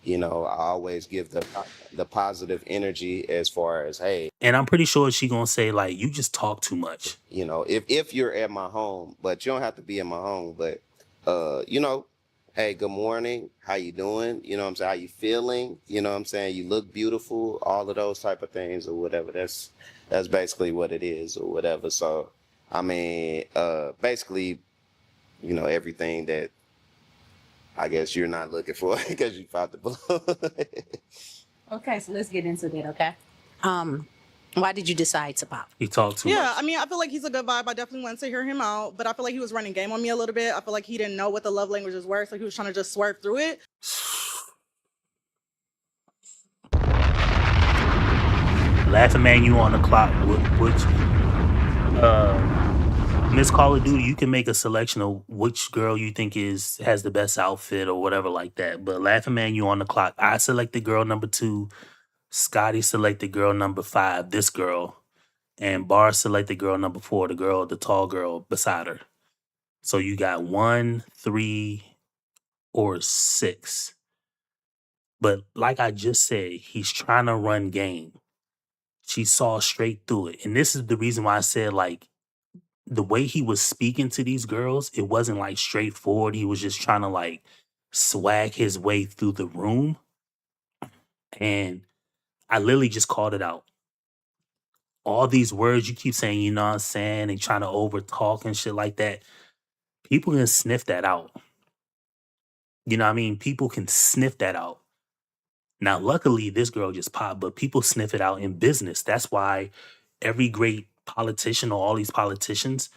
you know, I always give the positive energy as far as hey, And I'm pretty sure she going to say like, you just talk too much. you know, if you're at my home, but you don't have to be at my home, but you know, hey, good morning, how you doing? You know what I'm saying? How you feeling? You know what I'm saying? You look beautiful, all of those type of things or whatever. That's basically what it is or whatever. So I mean, basically, you know, everything that I guess you're not looking for because you found the balloon. Okay, so let's get into that, okay? Why did you decide to pop? He talked too much. Yeah, I mean, I feel like he's a good vibe. I definitely wanted to hear him out, but I feel like he was running game on me a little bit. I feel like he didn't know what the love languages were, so he was trying to just swerve through it. Laughing Man, you on the clock. Miss Call of Duty, you can make a selection of which girl you think has the best outfit or whatever like that. But Laughing Man, you on the clock. I selected girl number 2. Scotty selected girl number 5, this girl. And Bar selected girl number 4, the tall girl beside her. So you got 1, 3, or 6. But like I just said, he's trying to run game. She saw straight through it. And this is the reason why I said, like, the way he was speaking to these girls, it wasn't like straightforward. He was just trying to like swag his way through the room. And I literally just called it out. All these words you keep saying, you know what I'm saying, and trying to over talk and shit like that. People can sniff that out. You know what I mean? People can sniff that out. Now, luckily, this girl just popped, but people sniff it out in business. That's why every great politician or all these politicians,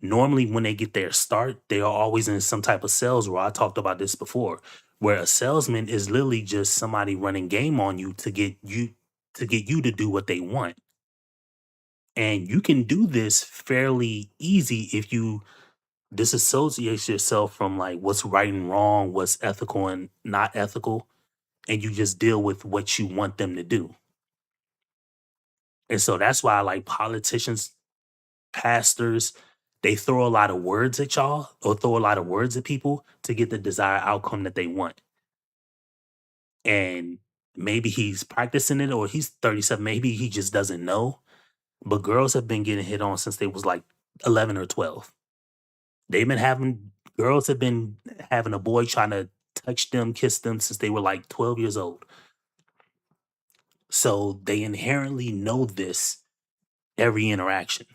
normally when they get their start, they are always in some type of sales role. I talked about this before, where a salesman is literally just somebody running game on you to get you to do what they want. And you can do this fairly easy if you disassociate yourself from like what's right and wrong, what's ethical and not ethical, and you just deal with what you want them to do. And so that's why like politicians, pastors, they throw a lot of words at y'all or throw a lot of words at people to get the desired outcome that they want. And maybe he's practicing it or he's 37, maybe he just doesn't know. But girls have been getting hit on since they was like 11 or 12. Girls have been having a boy trying to touch them, kiss them since they were like 12 years old. So they inherently know this every interaction.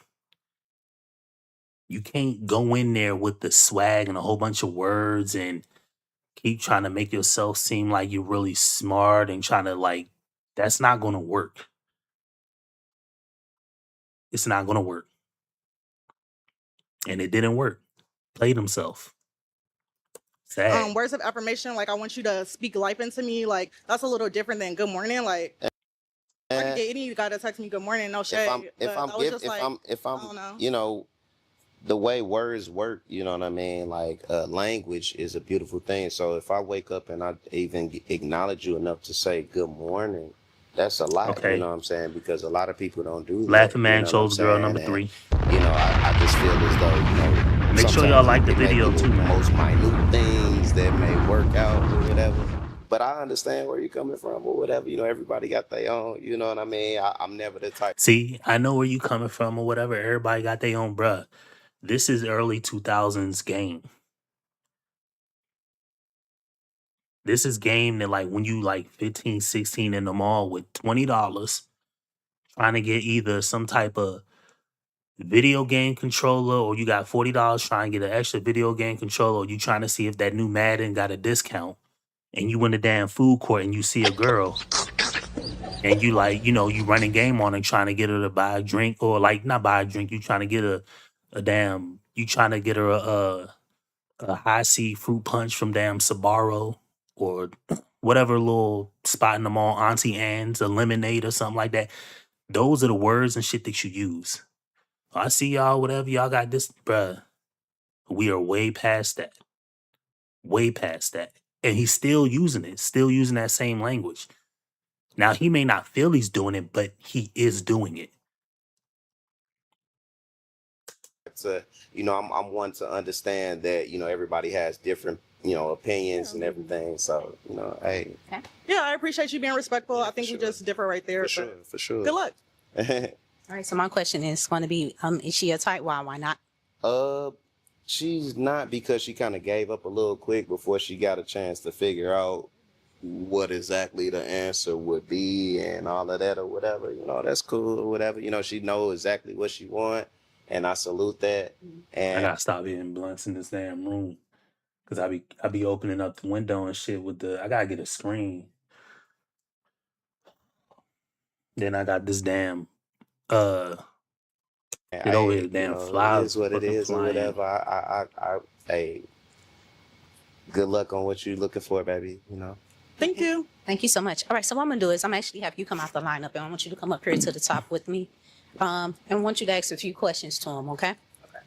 You can't go in there with the swag and a whole bunch of words and keep trying to make yourself seem like you're really smart and trying to like that's not gonna work. It's not gonna work. And it didn't work. Played himself. Sad. Words of affirmation, like I want you to speak life into me. Like that's a little different than good morning. Like I could get any of you guys to text me good morning, no shade. If I'm but I was just like, I I'm don't know. you know, the way words work, you know what I mean? Like language is a beautiful thing. So if I wake up and I even acknowledge you enough to say good morning, that's a lot, you Okay. know what I'm saying? Because a lot of people don't do that. Laughing You Man know what I'm chose girl saying? number And 3. you know, I just feel as though, you know, Make sure y'all sometimes like the it may video be too, the man. most minute things that may work out or whatever. But I understand where you're coming from or whatever. You know, everybody got their own, you know what I mean? I'm never the type. See, I know where you coming from or whatever. Everybody got their own bruh. This is early 2000s game. This is game that like when you like 15, 16 in the mall with $20 trying to get either some type of video game controller or you got $40 trying to get an extra video game controller or you trying to see if that new Madden got a discount and you in the damn food court and you see a girl and you like, you know, you running game on and trying to get her to buy a drink or like not buy a drink, you trying to get a damn, you trying to get her a high C fruit punch from damn Sabaro or whatever little spot in the mall, Auntie Anne's, a lemonade or something like that. Those are the words and shit that you use. I see y'all, whatever y'all got this, bruh. We are way past that. Way past that. And he's still using it, still using that same language. Now he may not feel he's doing it, but he is doing it. To, you know, I'm one to understand that, you know, everybody has different, you know, opinions and everything. So, you know, hey. Yeah, I appreciate you being respectful. I think we just differ right there. For sure, for sure. Good luck. All right, so my question is going to be, is she a type? Why not? She's not, because she kind of gave up a little quick before she got a chance to figure out what exactly the answer would be and all of that or whatever. You know, that's cool or whatever. You know, she knows exactly what she want, and I salute that. I And gotta stop eating blunts in this damn room. Cause I be opening up the window and shit with I gotta get a screen. Then I got this damn get over here, you damn know, it flies is what it fucking is or flying. whatever. Hey, good luck on what you're looking for, baby. You know. Thank you. Thank you so much. All right, so what I'm gonna do is I'm actually have you come out the lineup, and I want you to come up here to the top with me, and I want you to ask a few questions to him, okay? Okay.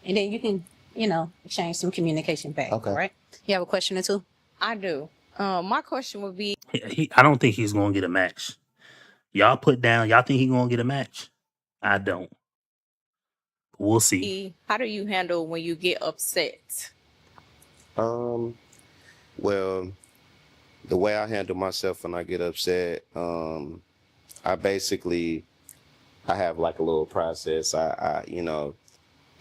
And then you can, you know, exchange some communication back. Okay. All right. You have a question or two? I do. My question would be, I don't think he's gonna get a match. Y'all put down. Y'all think he gonna get a match? I don't. We'll see. how do you handle when you get upset? Well, the way I handle myself when I get upset, I basically, I have like a little process. You know,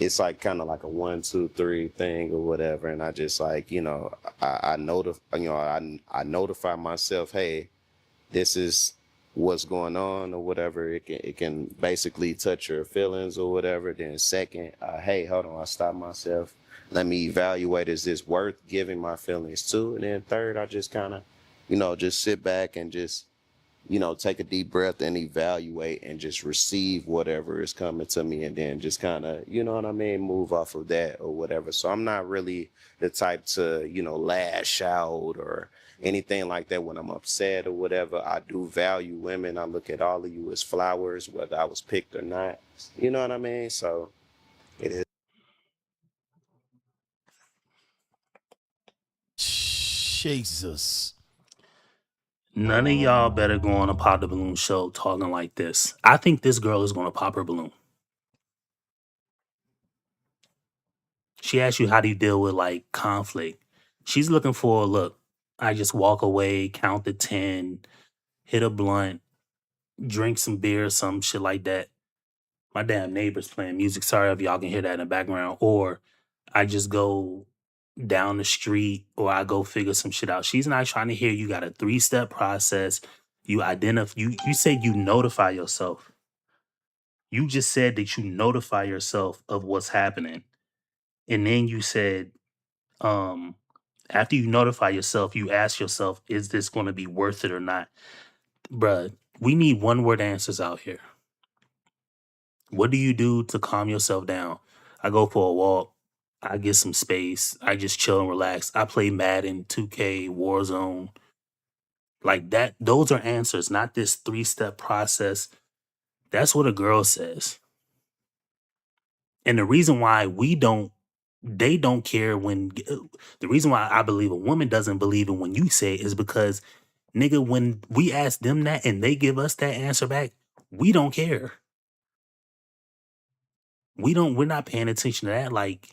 it's like kind of like a 1, 2, 3 thing or whatever. And I just like, you know, I notify, you know, I notify myself, hey, this is what's going on or whatever. It can basically touch your feelings or whatever. Then second, hey, hold on, I stop myself. Let me evaluate, is this worth giving my feelings to? And then third, I just kind of, you know, just sit back and just, you know, take a deep breath and evaluate and just receive whatever is coming to me, and then just kind of, you know what I mean, move off of that or whatever. So I'm not really the type to, you know, lash out or anything like that when I'm upset or whatever. I do value women. I look at all of you as flowers, whether I was picked or not. You know what I mean? So it is. Jesus. None of y'all better go on a pop the balloon show talking like this. I think this girl is gonna pop her balloon. She asked you how do you deal with like conflict. She's looking for look. I just walk away, count to 10, hit a blunt, drink some beer, some shit like that. My damn neighbor's playing music. Sorry if y'all can hear that in the background. Or I just go down the street or I go figure some shit out. She's not trying to hear you got a 3-step process. You identify you said you notify yourself. You just said that you notify yourself of what's happening. And then you said, After you notify yourself, you ask yourself, is this going to be worth it or not? Bruh, we need one word answers out here. What do you do to calm yourself down? I go for a walk. I get some space. I just chill and relax. I play Madden, 2K, Warzone. Like that, those are answers, not this 3-step process. That's what a girl says. And the reason why they don't care the reason why I believe a woman doesn't believe it when you say it is because, nigga, when we ask them that and they give us that answer back, we don't care. We're not paying attention to that. Like,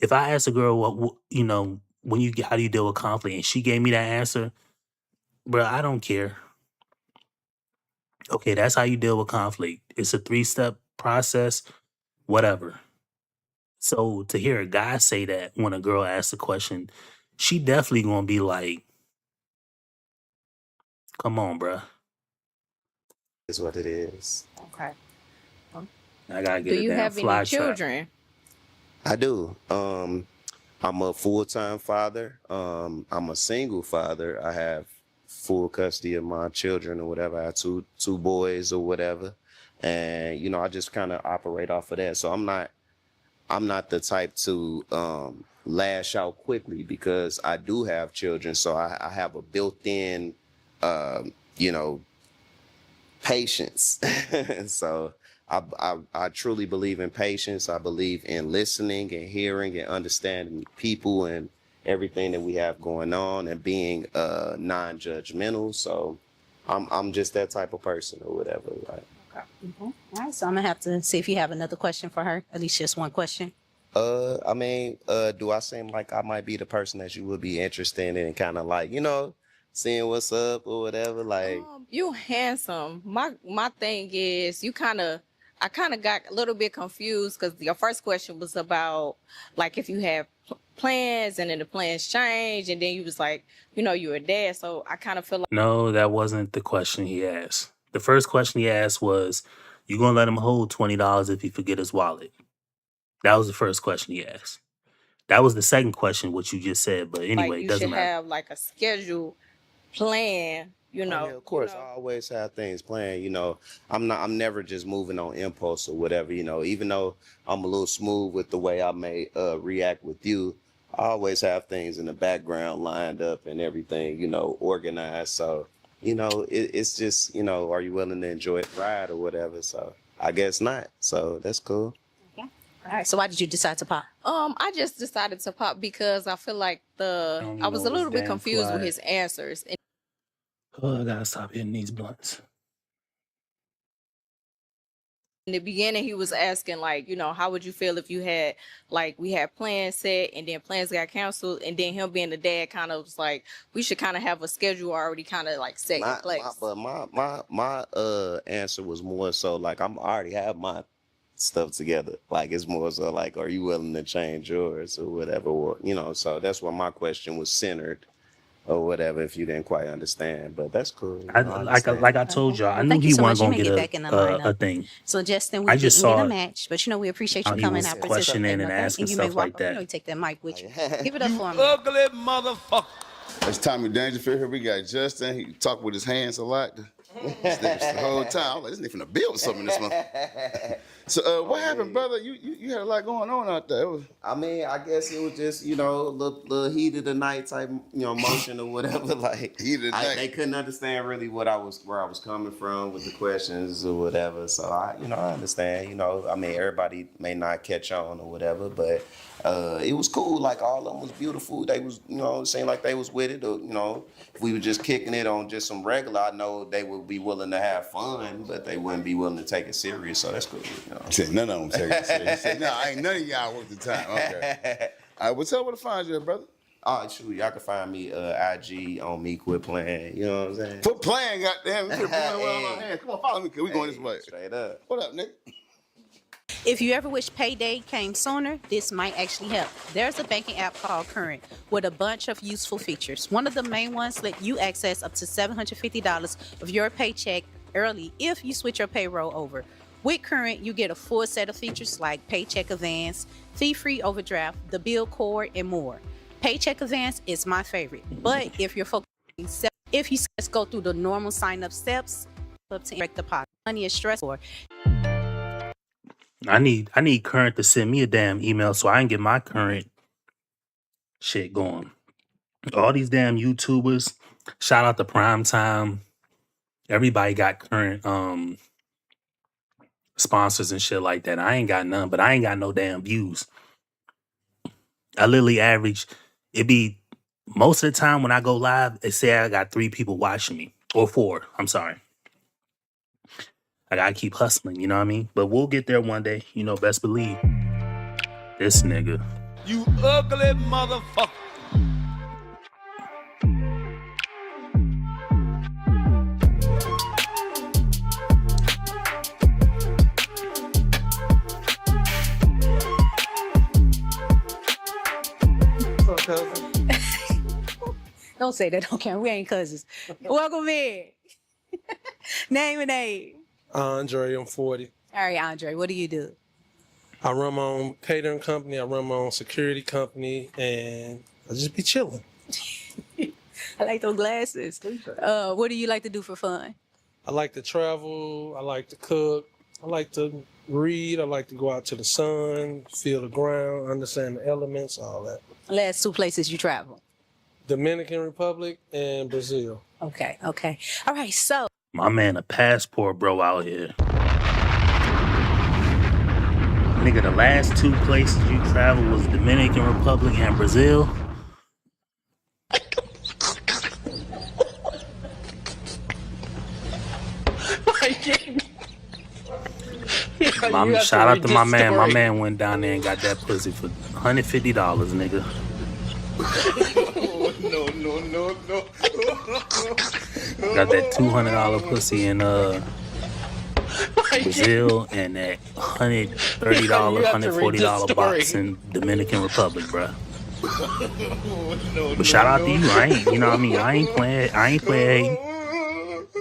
if I asked a girl, how do you deal with conflict? And she gave me that answer, bro, I don't care. Okay, that's how you deal with conflict. It's a 3-step process, whatever. So to hear a guy say that when a girl asks a question, she definitely gonna be like, come on, bruh. Is what it is. Okay. I gotta Do get a you damn have fly any trap. children? I do. I'm a full-time father. I'm a single father. I have full custody of my children or whatever. I have two boys or whatever. And, you know, I just kind of operate off of that. So I'm not the type to lash out quickly because I do have children. So I have a built-in, you know, patience. So I truly believe in patience. I believe in listening and hearing and understanding people and everything that we have going on and being non-judgmental. So I'm just that type of person or whatever. Right? Okay. All right. So I'm gonna have to see if you have another question for her. At least just one question. I mean, do I seem like I might be the person that you would be interested in, kind of like, you know, seeing what's up or whatever? Like, You handsome. My thing is I kind of got a little bit confused because your first question was about like if you have plans and then the plans change and then you was like, you know, you're a dad. So I kind of feel like No, that wasn't the question he asked. The first question he asked was, you gonna let him hold $20 if he forget his wallet? That was the first question he asked. That was the second question, what you just said. But anyway, it you doesn't should matter. have like a scheduled plan, you know. oh, yeah, of course, I always have things planned. You know, I'm never just moving on impulse or whatever. You know, even though I'm a little smooth with the way I may react with you, I always have things in the background lined up and everything, you know, organized. So, you know, it's just, you know, are you willing to enjoy the ride or whatever? So I guess not. So that's cool. All right. So why did you decide to pop? I just decided to pop because I feel like I was a little bit confused with his answers. And Oh, I gotta stop hitting these blunts. in the beginning, he was asking like, you know, how would you feel if you had like we had plans set and then plans got canceled, and then him being the dad kind of was like, we should kind of have a schedule already kind of like set in place. My answer was more so like I already have my stuff together. Like it's more so like, are you willing to change yours or whatever? Or, you know, so that's why my question was centered or whatever. If you didn't quite understand, but that's cool. You know, Like I told y'all, I knew Thank you he so much. wasn't You gonna may get back get in the lineup. a thing. So Justin, we I just didn't get saw a match, but you know we appreciate how you he coming was out, questioning participating, and okay? asking And you may stuff walk like up, you that. know, you take that mic with you. Give it up for me. Ugly motherfucker. It's Tommy Dangerfield here. We got Justin. He talk with his hands a lot. The whole time. I'm like, this nigga finna build something in this month. So what happened, brother? You had a lot going on out there. I mean, I guess it was just, you know, a little heat of the night type, you know, motion or whatever. Like Heat of the night. they couldn't understand really where I was coming from with the questions or whatever. So I understand. You know, I mean, everybody may not catch on or whatever, but it was cool. Like all of them was beautiful. They was, you know, it seemed like they was with it. Or, you know, if we were just kicking it on just some regular, I know they would be willing to have fun, but they wouldn't be willing to take it serious. So that's cool. You know. Said none of them take it serious. He said, no, ain't none of y'all worth the time. Okay. All right, what's up with the find you, brother? Oh, shoot, y'all can find me IG on Me Quit Playing. You know what I'm saying? Quit playing, goddamn. We put playing well on our hands. Come on, follow me, cause we going this way. Straight up. What up, nigga? If you ever wish payday came sooner, this might actually help. There's a banking app called Current with a bunch of useful features. One of the main ones let you access up to $750 of your paycheck early if you switch your payroll over. With Current, you get a full set of features like paycheck advance, fee-free overdraft, the bill cord, and more. Paycheck advance is my favorite, but if you're focusing, if you just go through the normal sign up steps, up to direct deposit, money is stressful. I need Current to send me a damn email so I can get my Current shit going. All these damn YouTubers, shout out to Primetime. Everybody got Current sponsors and shit like that. I ain't got none, but I ain't got no damn views. I literally average, it be most of the time when I go live, they say I got 3 people watching me. Or 4, I'm sorry. I gotta keep hustling, you know what I mean? But we'll get there one day, you know, best believe. This nigga. You ugly motherfucker. Don't say that, okay? We ain't cousins. Welcome in. Name and age. Andre, I'm 40. All right, Andre, what do you do? I run my own catering company. I run my own security company, and I just be chilling. I like those glasses. What do you like to do for fun? I like to travel. I like to cook. I like to read. I like to go out to the sun, feel the ground, understand the elements, all that. Last 2 places you travel. Dominican Republic and Brazil. Okay. All right, so. My man a passport bro out here. Nigga, the last 2 places you traveled was Dominican Republic and Brazil. Shout out to my man. My man went down there and got that pussy for $150, nigga. No. Got that $200 pussy in Brazil and that $130, $140 box in Dominican Republic, bruh. But shout out to you. I ain't, you know what I mean? I ain't playing.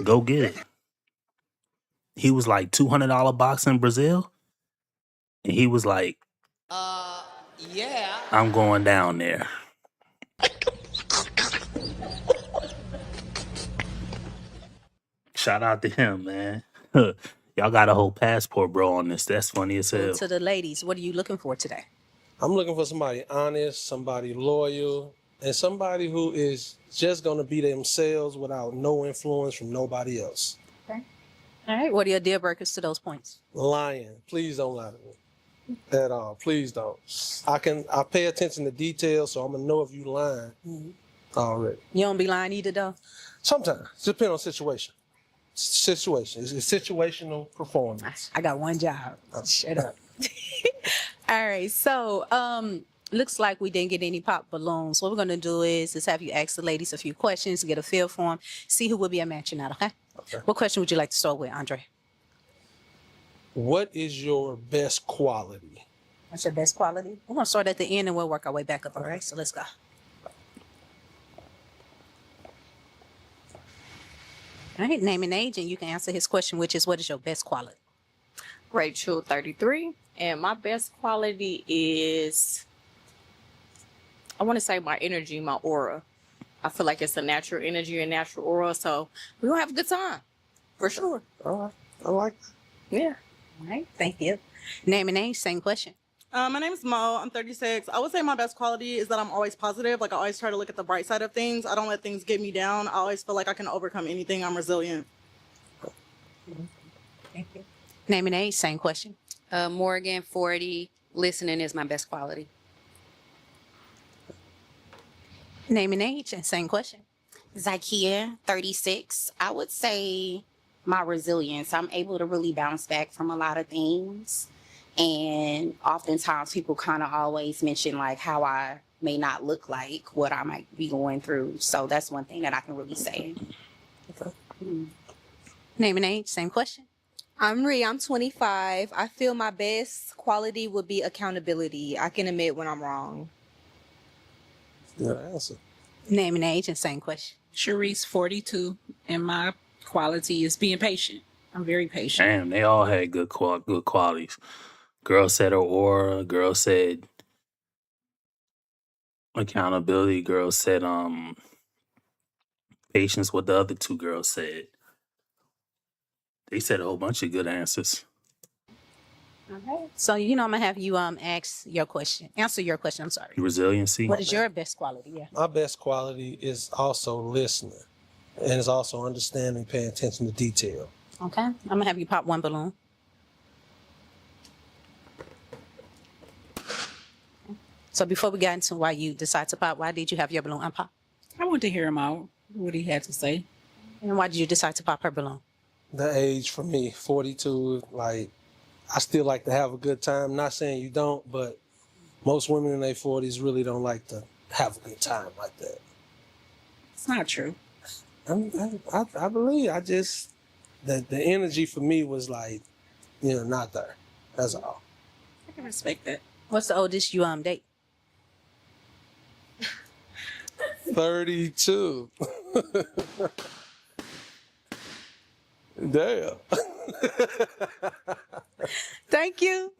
Go get it. He was like $200 box in Brazil, and he was like, Yeah. I'm going down there. Shout out to him, man. Y'all got a whole passport bro on this. That's funny as hell. To the ladies, what are you looking for today? I'm looking for somebody honest, somebody loyal, and somebody who is just going to be themselves without no influence from nobody else. Okay. All right. What are your deal breakers to those points? Lying. Please don't lie to me. At all. Please don't. I pay attention to details, so I'm going to know if you lying already. You don't be lying either, though? Sometimes. It depends on situation. Situation. It's situational performance. I got one job. Shut up. All right. So, looks like we didn't get any pop balloons. What we're going to do is have you ask the ladies a few questions, get a feel for them, see who will be a match or not, okay? What question would you like to start with, Andre? What is your best quality? What's your best quality? We're going to start at the end and we'll work our way back up, all right? So let's go. All right, name and age, and you can answer his question, which is, what is your best quality? Rachel, 33, and my best quality is, I want to say my energy, my aura. I feel like it's a natural energy and natural aura, so we're going to have a good time, for sure. All right. I like that. Yeah. All right, thank you. Name and age, same question. My name is Mo. I'm 36. I would say my best quality is that I'm always positive. Like, I always try to look at the bright side of things. I don't let things get me down. I always feel like I can overcome anything. I'm resilient. Thank you. Name and age, same question. Morgan, 40. Listening is my best quality. Name and age, and same question. Zakia, 36. I would say my resilience. I'm able to really bounce back from a lot of things. And oftentimes people kind of always mention like how I may not look like what I might be going through. So that's one thing that I can really say. Name and age, same question. I'm Ree, I'm 25. I feel my best quality would be accountability. I can admit when I'm wrong. Good answer. Name and age, and same question. Sharice, 42, and my quality is being patient. I'm very patient. Damn, they all had good qualities. Girl said her aura. Girl said Accountability girl said patience, what the other two girls said. They said a whole bunch of good answers. Okay. So I'm gonna have you answer your question. I'm sorry. Resiliency. What is your best quality? Yeah. My best quality is also listening, and it's also understanding, paying attention to detail. Okay. I'm gonna have you pop one balloon. So before we got into why you decided to pop, why did you have your balloon unpop? I want to hear him out, what he had to say. And why did you decide to pop her balloon? The age for me, 42, like, I still like to have a good time. Not saying you don't, but most women in their 40s really don't like to have a good time like that. It's not true. I believe. The energy for me was like, not there. That's all. I can respect that. What's the oldest you date? 32. Damn. Thank you.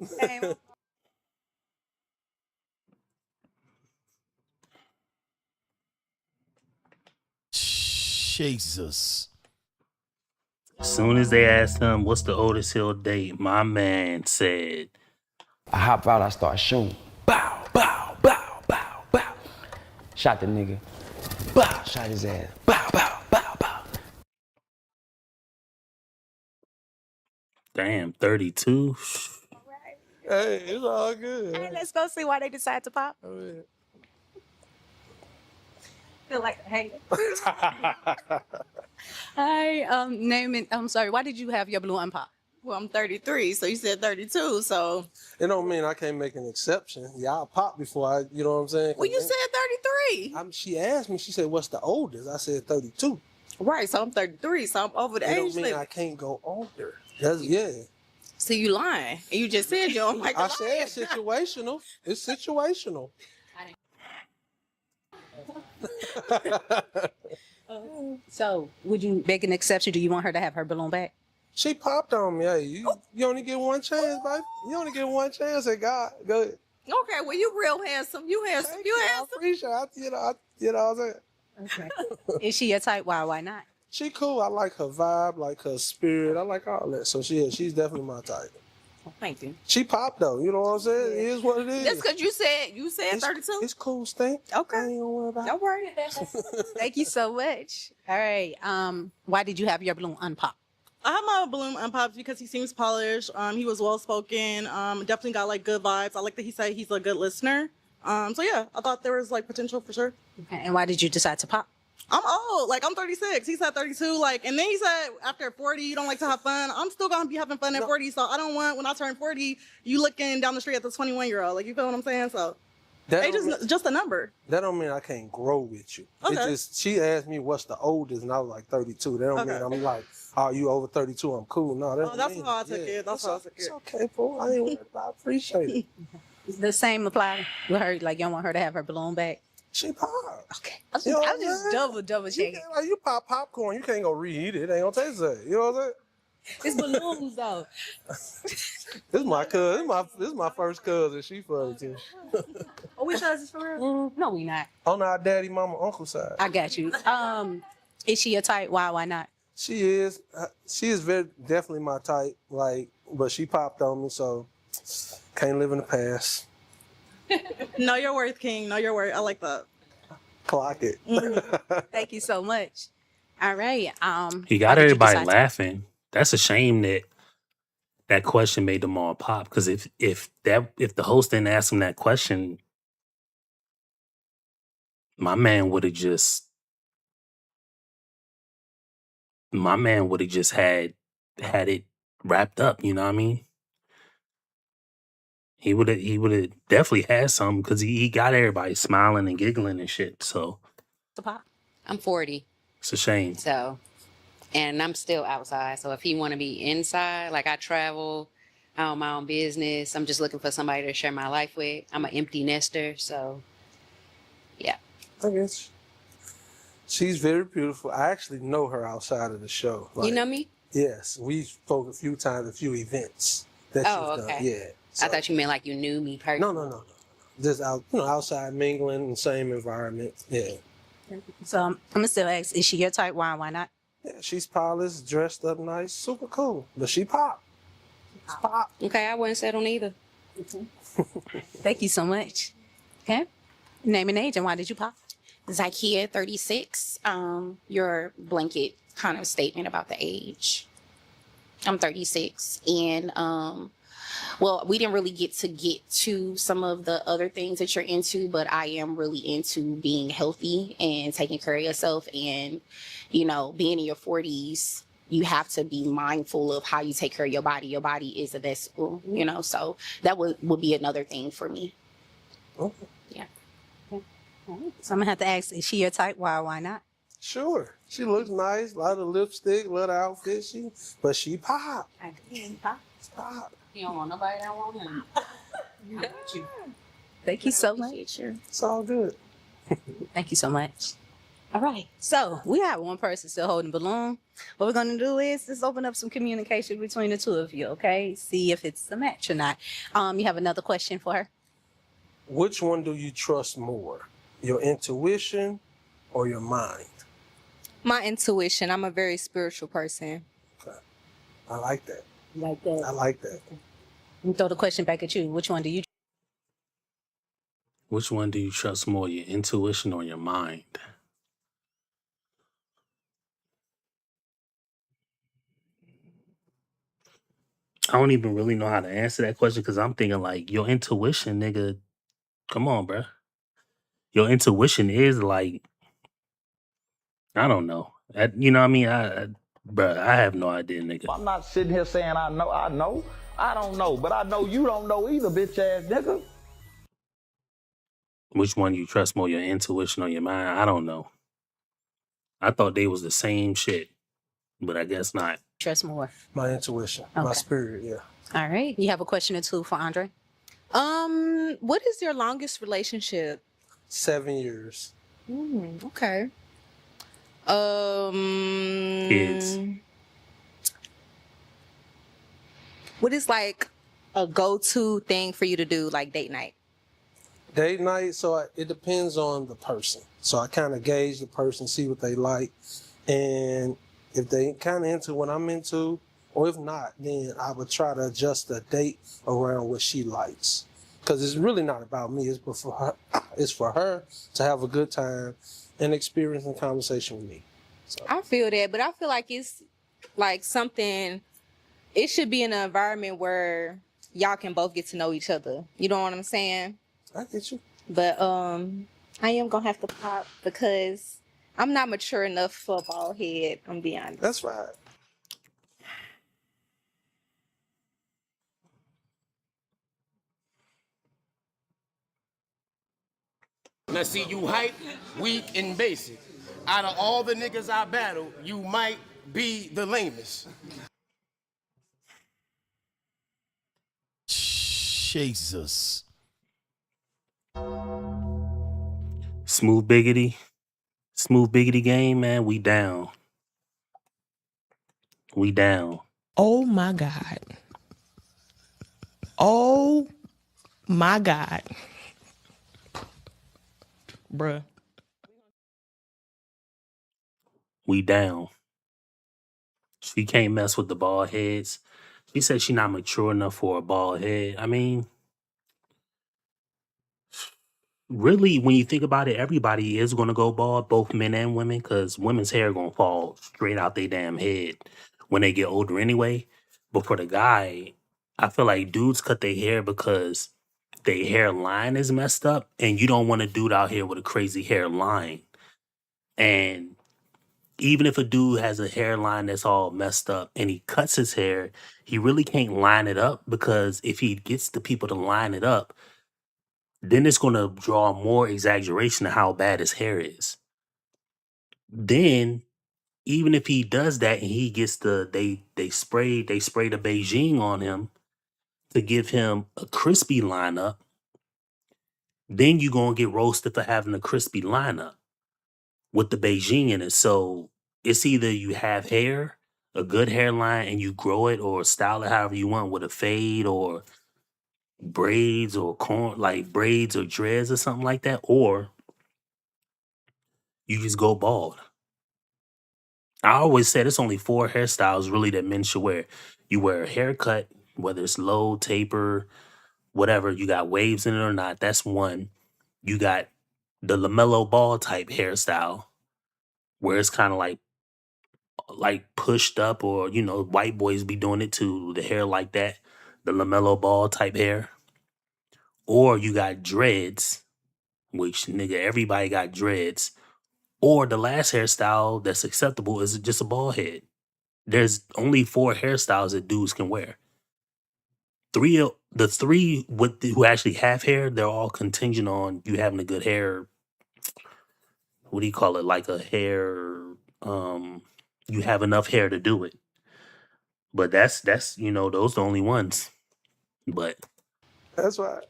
Jesus. As soon as they asked him, what's the oldest he'll date, my man said, I hop out, I start shooting. Bow, bow, bow, bow, bow. Shot the nigga. Bow, shot his ass. Bow, bow, bow, bow. damn, 32? Hey, it's all good. Hey, let's go see why they decided to pop. Oh, yeah. Feel like a hater. Hi, I'm sorry. Why did you have your balloon unpop? Well, I'm 33, so you said 32, so. It don't mean I can't make an exception. Y'all pop before you know what I'm saying? Well, you said 33. She asked me, she said, what's the oldest? I said 32. Right, so I'm 33, so I'm over the It age don't mean limit. I can't go older. Yeah. So you lying. And you just said you don't like I to said situational. It's situational. So, would you make an exception? Do you want her to have her balloon back? She popped on me. Hey, you only get one chance, baby. You only get one chance at God. Go ahead. Okay, well, you real handsome. You handsome. Thank You I handsome. appreciate it. You know what I'm saying? Okay. Is she a type? Why not? She cool. I like her vibe, like her spirit. I like all that. So she's definitely my type. Thank you. She popped though. You know what I'm saying? It is what it is. That's because you said 32. It's cool, Stink. Okay. I ain't gonna worry about it. Don't worry. Thank you so much. All right. Why did you have your balloon unpop? I have my balloon unpopped because he seems polished. He was well spoken. Definitely got like good vibes. I like that he said he's a good listener. So yeah, I thought there was like potential for sure. Okay. And why did you decide to pop? I'm old. Like I'm 36. He said 32. Like, and then he said after 40 you don't like to have fun. I'm still gonna be having fun at 40. So I don't want when I turn 40 you looking down the street at the 21-year-old. Like you feel what I'm saying? So they just a number. That don't mean I can't grow with you. Okay. It just she asked me what's the oldest, and I was like 32. That don't mean I'm like, oh, you over 32? I'm cool. No, that's how I took it. That's how I took it. It's okay, fool. I ain't worried about. I appreciate it. The same apply with her. Like you don't want her to have her balloon back. She pop. Okay. I was just double checking. Like you pop popcorn, you can't go reheat it. It ain't gonna taste good. You know what I'm saying? It's balloons though. This is my cousin. This is my first cousin. She funny too. Oh, we cousins for real? No, we not. On our daddy, mama, uncle side. I got you. Is she a type? Why not? She is. She is very definitely my type. Like, but she popped on me, so can't live in the past. Know your worth, King. Know your worth. I like that. Clock it. Thank you so much. All right. He got everybody laughing. That's a shame that question made them all pop. Because if the host didn't ask him that question, my man would have just had it wrapped up. You know what I mean? He would have definitely had some because he got everybody smiling and giggling and shit. So I'm 40. It's a shame. So, and I'm still outside. So if he want to be inside, like I travel, I own my own business. I'm just looking for somebody to share my life with. I'm an empty nester. So, yeah. I guess she's very beautiful. I actually know her outside of the show. Like, you know me? Yes. We spoke a few times, a few events that she's done. Okay. Yeah. So. I thought you meant like you knew me personally. No. just out, outside mingling in the same environment. Yeah. So I'm gonna still ask, is she your type? Why and why not? Yeah, she's polished, dressed up nice, super cool. But she pop. She's pop. Okay, I wouldn't settle neither. Thank you so much. Okay. Name and age, and why did you pop? Zykia, 36. Your blanket kind of statement about the age. I'm 36, and well, we didn't really get to some of the other things that you're into, but I am really into being healthy and taking care of yourself. And, being in your 40s, you have to be mindful of how you take care of your body. Your body is a vessel, so that would be another thing for me. Okay. Yeah. So I'm gonna have to ask, is she your type? Why or why not? Sure. She looks nice, a lot of lipstick, a lot of outfit. But she pop. I did pop. Pop. You don't want nobody that want him. Thank you so much. It's all good. Thank you so much. All right. So we have one person still holding balloon. What we're gonna do is just open up some communication between the two of you, okay? See if it's a match or not. You have another question for her? Which one do you trust more? Your intuition or your mind? My intuition. I'm a very spiritual person. Okay. I like that. Like that. I like that. Let me throw the question back at you. Which one do you Which one do you trust more, your intuition or your mind? I don't even really know how to answer that question because I'm thinking like your intuition, nigga. Come on, bruh. Your intuition is like, I don't know. You know what I mean? Bruh, I have no idea, nigga. I'm not sitting here saying I know. I don't know, but I know you don't know either, bitch ass nigga. Which one you trust more, your intuition or your mind? I don't know. I thought they was the same shit, but I guess not. trust more? My intuition. My Okay. spirit, yeah. All right. You have a question or two for Andre? What is your longest relationship? 7 years. Okay. Kids. What is like a go-to thing for you to do, like date night? Date night, so it depends on the person. So I kind of gauge the person, see what they like. And if they kind of into what I'm into, or if not, then I would try to adjust the date around what she likes. Because it's really not about me. It's for her. It's for her to have a good time and experience and conversation with me. So. I feel that, but I feel like it's like something, it should be in an environment where y'all can both get to know each other. You know what I'm saying? I get you. But I am gonna have to pop because I'm not mature enough for a bald head, I'm being honest. That's right. Now see, you hype, weak, and basic. Out of all the niggas I battle, you might be the lamest. Jesus. Smooth biggity game, man. We down. We down. Oh my God. Oh my God. Bruh. We down. She can't mess with the bald heads. She said she not mature enough for a bald head. I mean, really, when you think about it, everybody is gonna go bald, both men and women, because women's hair gonna fall straight out their damn head when they get older anyway. But for the guy, I feel like dudes cut their hair because their hairline is messed up, and you don't want a dude out here with a crazy hairline. And even if a dude has a hairline that's all messed up and he cuts his hair, he really can't line it up because if he gets the people to line it up, then it's going to draw more exaggeration of how bad his hair is. Then, even if he does that and he gets they spray the Beijing on him to give him a crispy lineup, then you're going to get roasted for having a crispy lineup with the Beijing in it. So it's either you have hair, a good hairline, and you grow it or style it however you want with a fade or braids or braids or dreads or something like that, or you just go bald. I always said it's only 4 hairstyles really that men should wear. You wear a haircut, whether it's low, taper, whatever, you got waves in it or not, that's one. You got the LaMelo Ball type hairstyle, where it's kind of like pushed up, or white boys be doing it too, the hair like that, the LaMelo Ball type hair. Or you got dreads, which nigga, everybody got dreads. Or the last hairstyle that's acceptable is just a bald head. There's only 4 hairstyles that dudes can wear. The three who actually have hair, they're all contingent on you having a good hair. What do you call it? Like a hair. You have enough hair to do it. But that's those the only ones. But That's right.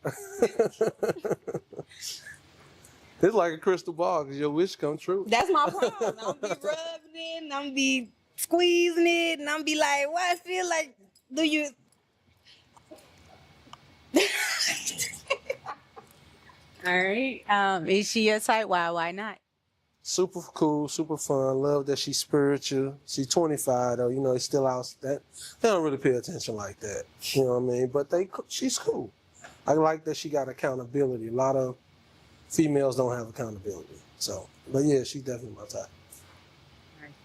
It's like a crystal ball because your wish come true. That's my problem. I'm be rubbing it, and I'm be squeezing it, and I'm be like, "What I feel like? Do you?" All right. Is she your type? Why not? Super cool, super fun. Love that she's spiritual. She's 25 though. It's still out. That they don't really pay attention like that. You know what I mean? But she's cool. I like that she got accountability. A lot of females don't have accountability. So, but yeah, she's definitely my type.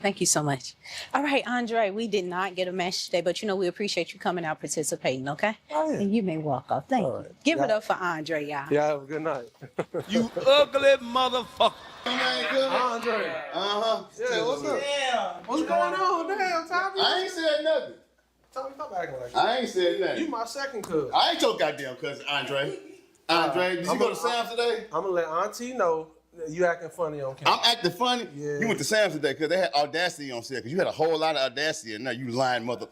Thank you so much. All right, Andre, we did not get a match today, but we appreciate you coming out participating, okay? Oh, yeah. And you may walk off. Thank you. Give it up for Andre, y'all. Yeah, have a good night. You ugly motherfucker. Andre. Uh-huh. Yeah, what's up? Yeah. What's going on? Damn, Tommy. I ain't said nothing. Tommy, stop acting like that. I ain't said nothing. You my second cousin. I ain't your goddamn cousin, Andre. Andre, did you go to Sam's today? I'm gonna let Auntie know you acting funny on camera. I'm acting funny? Yeah. You went to Sam's today because they had Audacity on sale because you had a whole lot of Audacity and now you lying mother.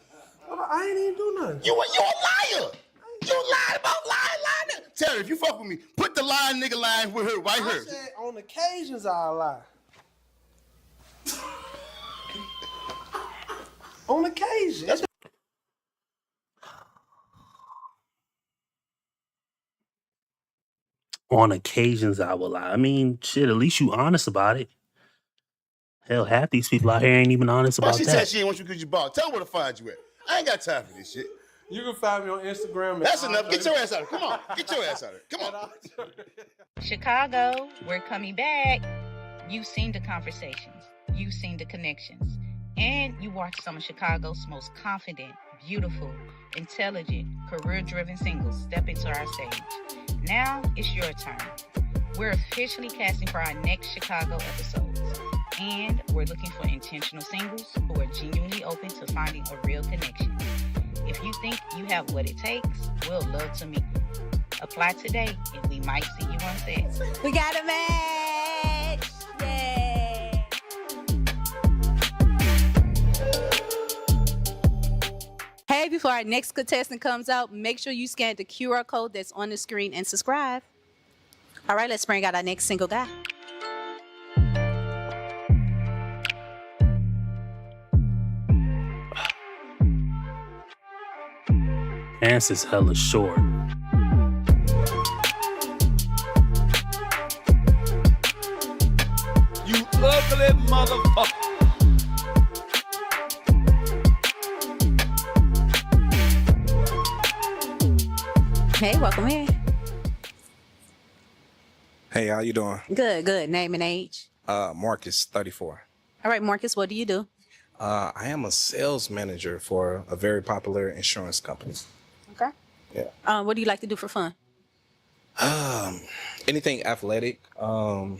I ain't even do nothing. You a liar. You lied about lying. Terry, if you fuck with me, put the lying nigga line with her right here. I said on occasions I'll lie. On occasion. on occasions, I will lie. I mean, shit, at least you honest about it. Hell, half these people out here ain't even honest Why about she that. said she ain't want you because you bald. Tell her where to find you at. I ain't got time for this shit. You can find me on Instagram. That's enough. Get your ass out of here. Come on. Get your ass out of here. Come on. Chicago, we're coming back. You've seen the conversations. You've seen the connections. And you watched some of Chicago's most confident, beautiful, intelligent, career-driven singles step into our stage. Now it's your turn. We're officially casting for our next Chicago episodes. And we're looking for intentional singles who are genuinely open to finding a real connection. If you think you have what it takes, we'll love to meet you. Apply today, and we might see you on set. We got a match! Yay! Hey, before our next contestant comes out, make sure you scan the QR code that's on the screen and subscribe. All right, let's bring out our next single guy. Pants is hella short. You ugly motherfucker. Hey, welcome in. Hey, how you doing? Good, good. Name and age. Marcus, 34. All right, Marcus, what do you do? I am a sales manager for a very popular insurance company. Okay. Yeah. What do you like to do for fun? Anything athletic. Can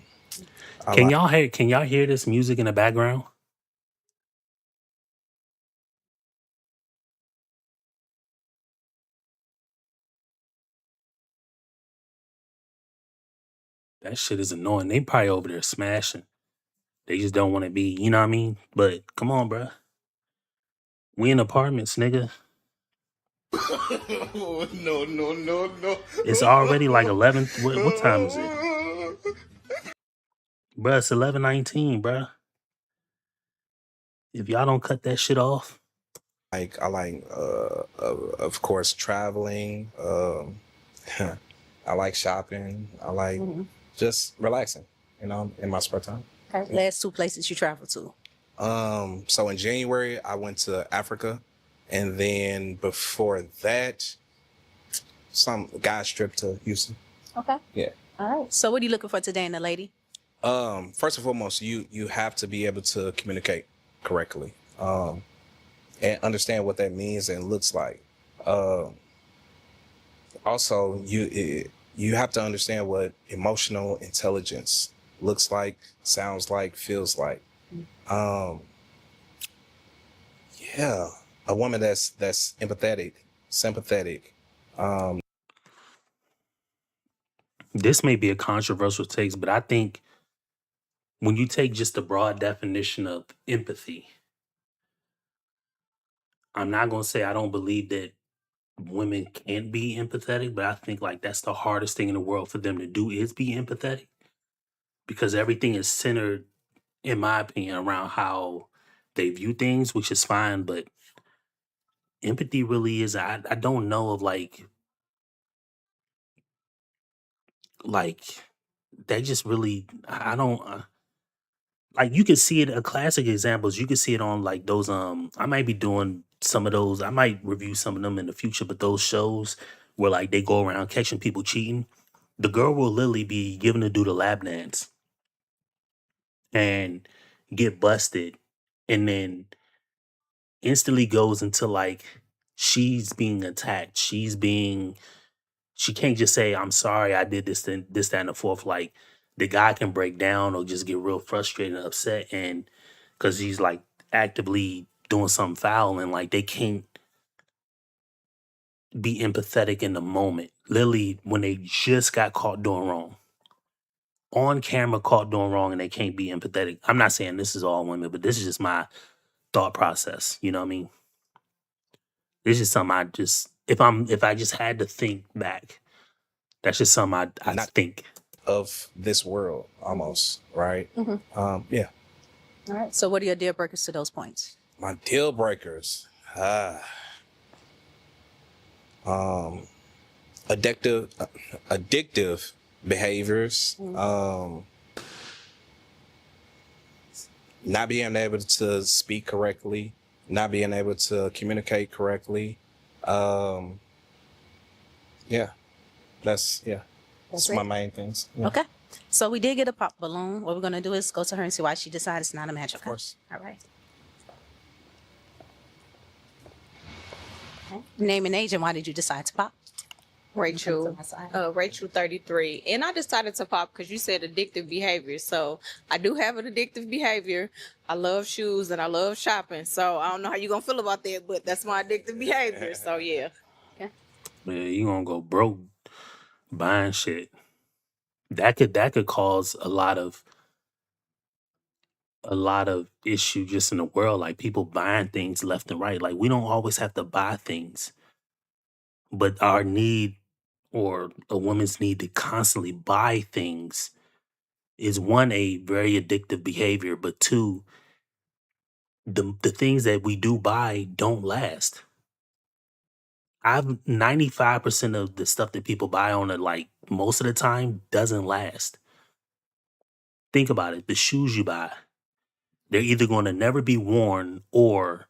y'all hear this music in the background? That shit is annoying. They probably over there smashing. They just don't want to be, you know what I mean? But come on, bruh. We in apartments, nigga. No. It's already like 11. What time is it? Bruh, it's 11:19, bruh. If y'all don't cut that shit off. I like, of course, traveling. I like shopping. I like just relaxing, in my spare time. Okay. Last 2 places you traveled to. So in January, I went to Africa. And then before that, some guy's trip to Houston. Okay. Yeah. All right. So what are you looking for today in a lady? First and foremost, you have to be able to communicate correctly, and understand what that means and looks like. Also, you have to understand what emotional intelligence looks like, sounds like, feels like. Yeah, a woman that's empathetic, sympathetic. This may be a controversial take, but I think when you take just the broad definition of empathy, I'm not gonna say I don't believe that women can't be empathetic, but I think like that's the hardest thing in the world for them to do is be empathetic because everything is centered, in my opinion, around how they view things, which is fine, but empathy really is I don't know of like they just really I don't like you can see it a classic examples you can see it on like those I might be doing some of those I might review some of them in the future but those shows where like they go around catching people cheating the girl will literally be given to do the lap dance and get busted and then instantly goes into like she's being attacked she can't just say I'm sorry I did this and this that and the fourth like the guy can break down or just get real frustrated and upset and because he's like actively doing something foul and like they can't be empathetic in the moment literally when they just got caught doing wrong on camera caught doing wrong and they can't be empathetic. I'm not saying this is all women but this is just my thought process, you know what I mean? This is something I just if I just had to think back, that's just something I Not think. of this world, almost, right? Yeah. All right. So what are your deal breakers to those points? My deal breakers. Addictive behaviors. Not being able to speak correctly, not being able to communicate correctly. Yeah, that's That's my it? main things. Yeah. Okay. So we did get a pop balloon. What we're gonna do is go to her and see why she decided it's not a match. Okay? Of course. All right. Okay. Name and age and why did you decide to pop? Rachel, Rachel 33. And I decided to pop because you said addictive behavior. So I do have an addictive behavior. I love shoes and I love shopping. So I don't know how you're going to feel about that, but that's my addictive behavior. So yeah. Man, you gonna go broke buying shit. That could cause a lot of issue just in the world. Like people buying things left and right. Like we don't always have to buy things, but our need or a woman's need to constantly buy things is one a very addictive behavior, but two the things that we do buy don't last. I've 95% of the stuff that people buy on it, like most of the time, doesn't last. Think about it. The shoes you buy, they're either going to never be worn or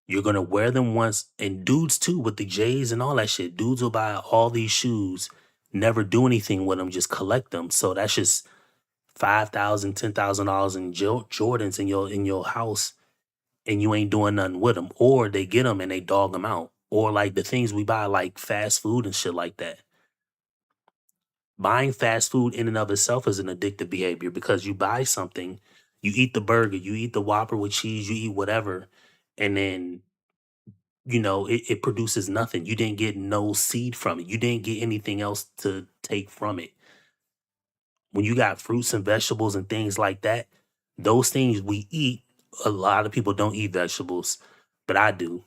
you're going to wear them once. And dudes too, with the J's and all that shit, dudes will buy all these shoes, never do anything with them, just collect them. So that's just $5,000, $10,000 in Jordans in your house and you ain't doing nothing with them, or they get them and they dog them out, or like the things we buy, like fast food and shit like that. Buying fast food in and of itself is an addictive behavior because you buy something, you eat the burger, you eat the Whopper with cheese, you eat whatever, and then it produces nothing. You didn't get no seed from it. You didn't get anything else to take from it. When you got fruits and vegetables and things like that, those things we eat. A lot of people don't eat vegetables, but I do.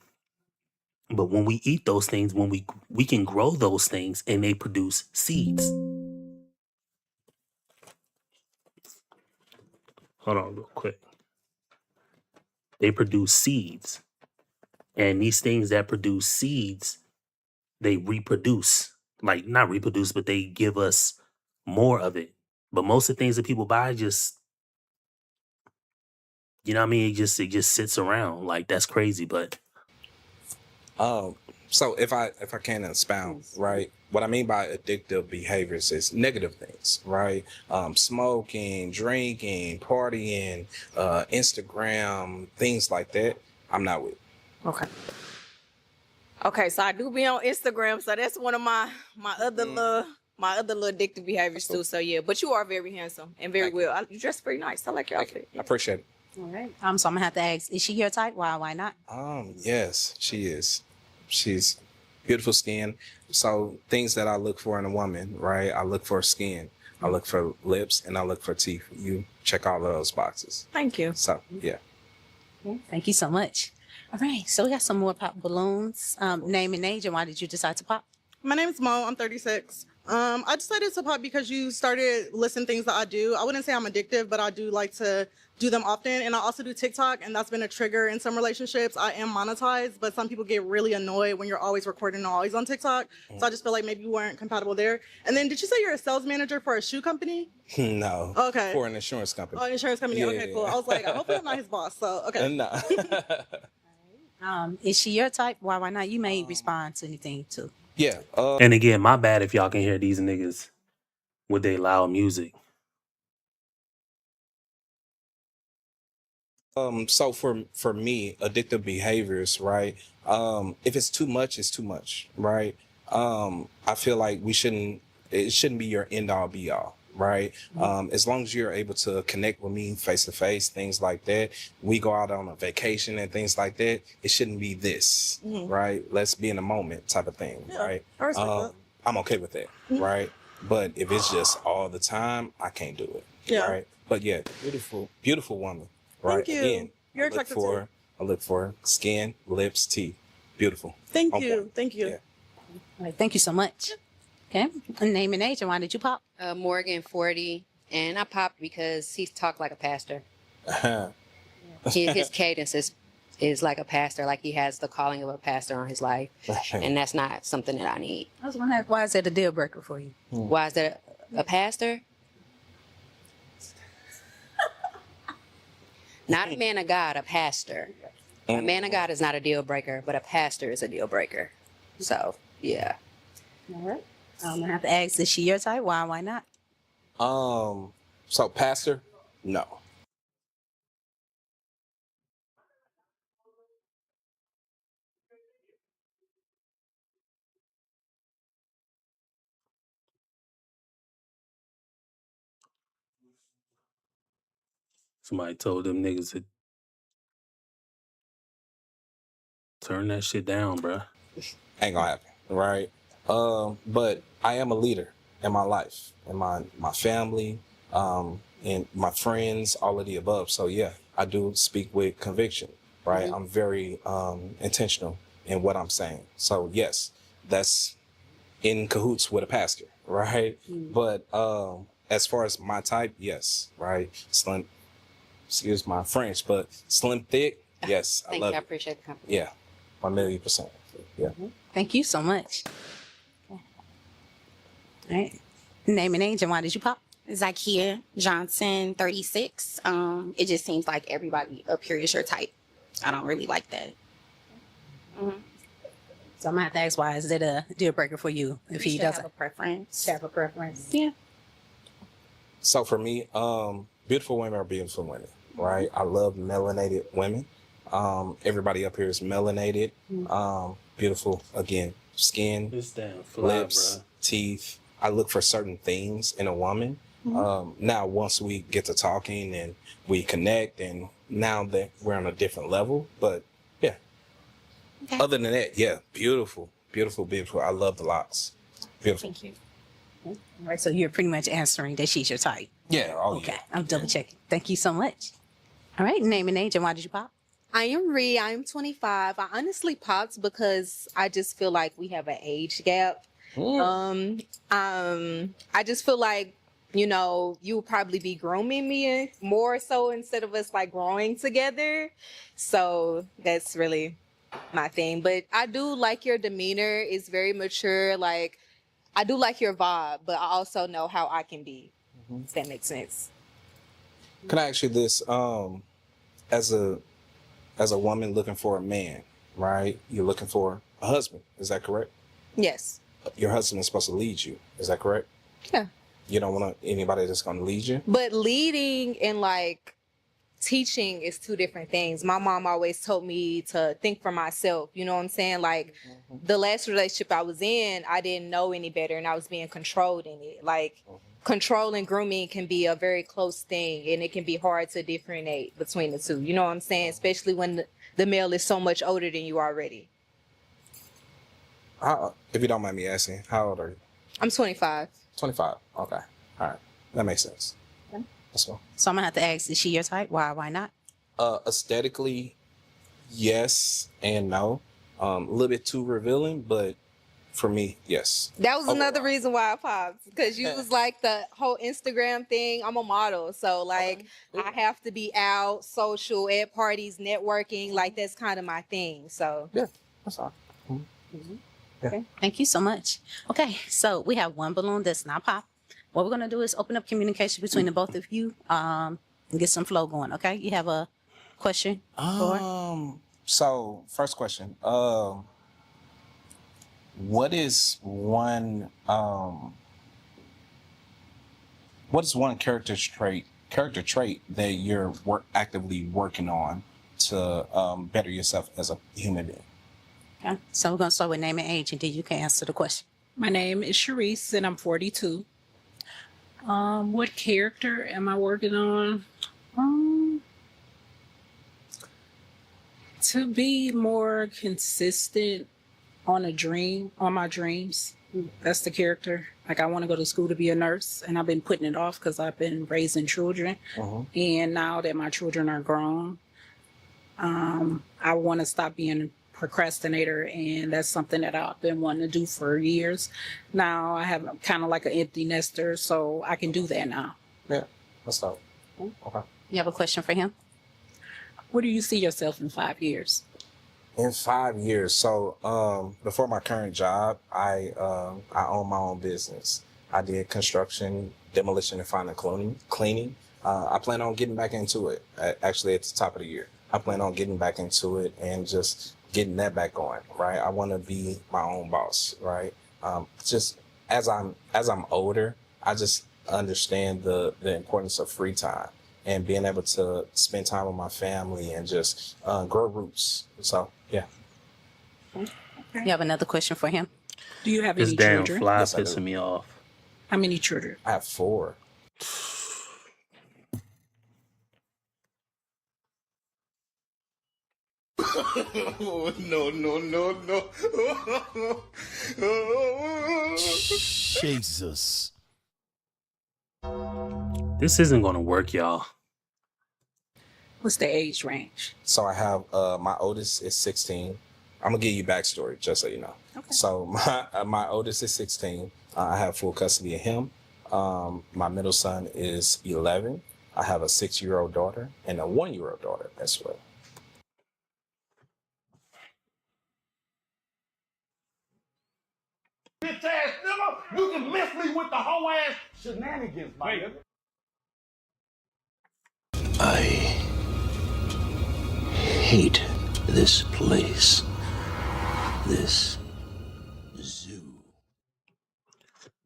But when we eat those things, when we can grow those things and they produce seeds. Hold on real quick. They produce seeds. And these things that produce seeds, they reproduce. like not reproduce, but they give us more of it. But most of the things that people buy just, you know what I mean? It just sits around. Like that's crazy. But So if I can expound, right? What I mean by addictive behaviors is negative things, right? Smoking, drinking, partying, Instagram, things like that. I'm not with. Okay. Okay, so I do be on Instagram, so that's one of my other little addictive behaviors too. So yeah, but you are very handsome and very well. You dress pretty nice. I like your outfit. I appreciate it. All right. So I'm gonna have to ask: is she your type? Why not? Yes, she is. She's beautiful skin. So things that I look for in a woman, right? I look for skin, I look for lips, and I look for teeth. You check all of those boxes. Thank you. So yeah. Thank you so much. All right. So we got some more pop balloons. Name and age, and why did you decide to pop? My name's Mo. I'm 36. I decided to pop because you started listing things that I do. I wouldn't say I'm addictive, but I do like to do them often. And I also do TikTok, and that's been a trigger in some relationships. I am monetized, but some people get really annoyed when you're always recording and always on TikTok. So I just feel like maybe you weren't compatible there. And then did you say you're a sales manager for a shoe company? No. Okay. For an insurance company. Oh, insurance company. Yeah, Okay, cool. I was like, hopefully I'm not his boss. So, okay. No. Is she your type? Why not? You may respond to anything too. Yeah. and again, my bad if y'all can hear these niggas with their loud music. So for me, addictive behaviors, right? If it's too much, it's too much, right? I feel like it shouldn't be your end all be all, right? As long as you're able to connect with me face to face, things like that, we go out on a vacation and things like that, it shouldn't be this, right? Let's be in the moment type of thing, right? I respect that. I'm okay with that, right? But if it's just all the time, I can't do it, Yeah. right? But yeah, beautiful woman. Right. Thank you. Again, You're I look attractive too. I look for skin, lips, teeth. Beautiful. Thank On you. point. Thank you. Yeah. All right, thank you so much. Okay. Name and age, and why did you pop? Morgan, 40, and I popped because he talked like a pastor. His cadence is like a pastor, like he has the calling of a pastor on his life, and that's not something that I need. I was wondering why is that a deal breaker for you? Why is that a pastor? Not a man of God, a pastor. A man of God is not a deal breaker, but a pastor is a deal breaker. So, yeah. All right. I'm gonna have to ask: is she your type? Why not? So pastor, no. Somebody told them niggas to turn that shit down, bruh. Ain't gonna happen, right? But I am a leader in my life, in my family, and my friends, all of the above. So yeah, I do speak with conviction, right? I'm very intentional in what I'm saying. So yes, that's in cahoots with a pastor, right? But as far as my type, yes, right? Slim, excuse my French, but slim thick, yes, I Thank love you. I it. appreciate the compliment. Yeah, 1,000,000%. Yeah. Thank you so much. All right. Name and age, and why did you pop? Zakia Johnson, 36. It just seems like everybody up here is your type. I don't really like that. So I'm gonna have to ask: why is it a deal breaker for you if he should doesn't have a preference. have a preference? Yeah. So for me, beautiful women are beautiful women, right? I love melanated women. Everybody up here is melanated. Beautiful, again, skin, lips, teeth. I look for certain things in a woman. Now, once we get to talking and we connect, and now that we're on a different level, but yeah. Okay. Other than that, yeah, beautiful. I love the locks. Beautiful. Thank you. All right. So you're pretty much answering that she's your type. Yeah. Oh, Okay. I'm double checking. Thank you so much. All right. Name and age, and why did you pop? I am Ree. I'm 25. I honestly popped because I just feel like we have an age gap. I just feel like, you know, you would probably be grooming me more so instead of us like growing together. So that's really my thing. But I do like your demeanor. It's very mature. Like, I do like your vibe, but I also know how I can be. If that makes sense. Can I ask you this? As a woman looking for a man, right? You're looking for a husband. Is that correct? Yes. Your husband is supposed to lead you. Is that correct? Yeah. You don't want anybody that's going to lead you? But leading and like teaching is two different things. My mom always told me to think for myself. You know what I'm saying? Like the last relationship I was in, I didn't know any better and I was being controlled in it. Like control and grooming can be a very close thing and it can be hard to differentiate between the two. You know what I'm saying? Especially when the male is so much older than you already. If you don't mind me asking, how old are you? I'm 25. 25. Okay. All right. That makes sense. Okay. That's all. So I'm gonna have to ask, is she your type? Why not? Aesthetically, yes and no. A little bit too revealing, but for me, yes. That was another reason why I popped, because you was like the whole Instagram thing. I'm a model, so like I have to be out, social, at parties, networking. Like that's kind of my thing. So yeah, that's all. Okay. Thank you so much. Okay, so we have one balloon that's not pop. What we're gonna do is open up communication between the both of you, and get some flow going. Okay, you have a question? So first question. What is one character trait that you're actively working on to better yourself as a human being? Okay, so we're gonna start with name and age, and then you can answer the question. My name is Sharice, and I'm 42. What character am I working on? To be more consistent on my dreams. That's the character. Like I want to go to school to be a nurse, and I've been putting it off because I've been raising children. And now that my children are grown, I want to stop being a procrastinator, and that's something that I've been wanting to do for years. Now I have kind of like an empty nester, so I can do that now. Yeah, that's dope. Okay. You have a question for him? Where do you see yourself in 5 years? In 5 years, so before my current job, I own my own business. I did construction, demolition, and final cleaning. I plan on getting back into it. Actually, at the top of the year, I plan on getting back into it and just getting that back going. Right, I want to be my own boss. Right, just as I'm older, I just understand the importance of free time and being able to spend time with my family and just grow roots. So, yeah. You have another question for him? Do you have This any damn children? fly Yes, I pissing do. me off. How many children? I have 4. Oh, no, no, no, no. Jesus. This isn't gonna work, y'all. What's the age range? So I have my oldest is 16. I'm gonna give you backstory just so you know. Okay. So my oldest is 16. I have full custody of him. My middle son is 11. I have a 6-year-old daughter and a 1-year-old daughter as well. Bitch ass nigga, you can miss me with the whole ass shenanigans, my nigga. I hate this place. This zoo.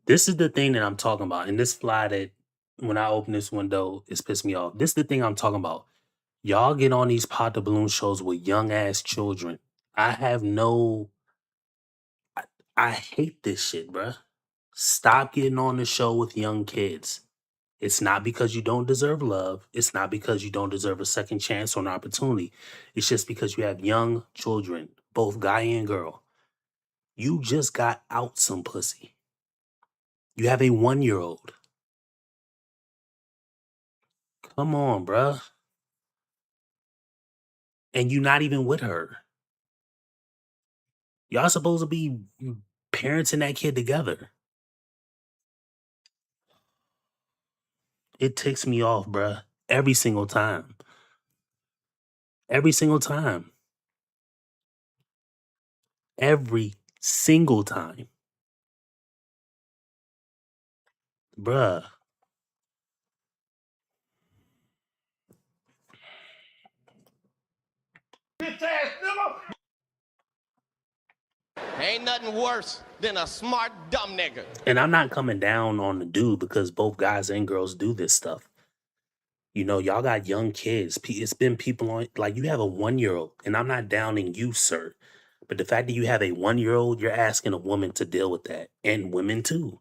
This is the thing that I'm talking about. And this fly that when I open this window, it's pissed me off. This is the thing I'm talking about. Y'all get on these pot the balloon shows with young ass children. I hate this shit, bruh. Stop getting on the show with young kids. It's not because you don't deserve love. It's not because you don't deserve a second chance or an opportunity. It's just because you have young children, both guy and girl. You just got out some pussy. You have a 1-year-old. Come on, bruh. And you not even with her. Y'all supposed to be parenting that kid together. It ticks me off, bruh. Every single time. Every single time. Every single time. Bruh. Bitch ass nigga. Ain't nothing worse than a smart dumb nigga. And I'm not coming down on the dude because both guys and girls do this stuff. You know, y'all got young kids. It's been people on, like, you have a 1-year-old, and I'm not downing you, sir. But the fact that you have a 1-year-old, you're asking a woman to deal with that, and women too.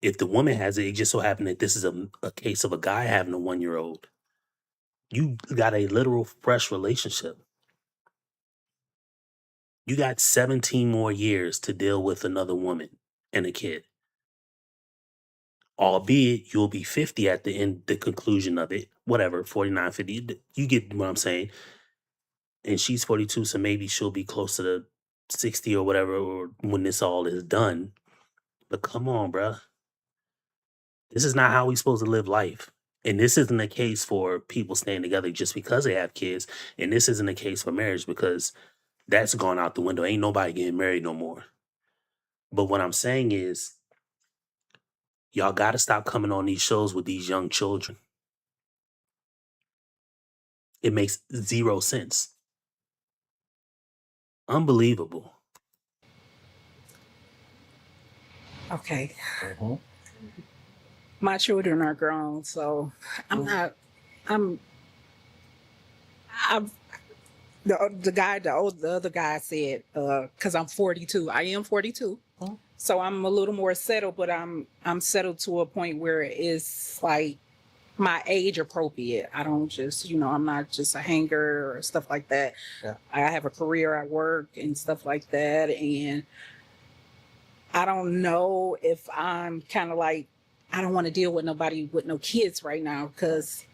If the woman has it, it just so happened that this is a case of a guy having a 1-year-old. You got a literal fresh relationship. You got 17 more years to deal with another woman and a kid. Albeit you'll be 50 at the conclusion of it, whatever, 49, 50. You get what I'm saying. And she's 42, so maybe she'll be closer to 60 or whatever, or when this all is done. But come on, bruh. This is not how we supposed to live life. And this isn't a case for people staying together just because they have kids. And this isn't a case for marriage because that's gone out the window. Ain't nobody getting married no more. But what I'm saying is, y'all got to stop coming on these shows with these young children. It makes zero sense. Unbelievable. Okay. My children are grown, so I'm not. I'm. I've. The other guy said, because I'm 42. I am 42, so I'm a little more settled, but I'm settled to a point where it's like my age appropriate. I don't just, I'm not just a hanger or stuff like that. Yeah. I have a career at work and stuff like that, and I don't know if I'm kind of like, I don't want to deal with nobody with no kids right now because,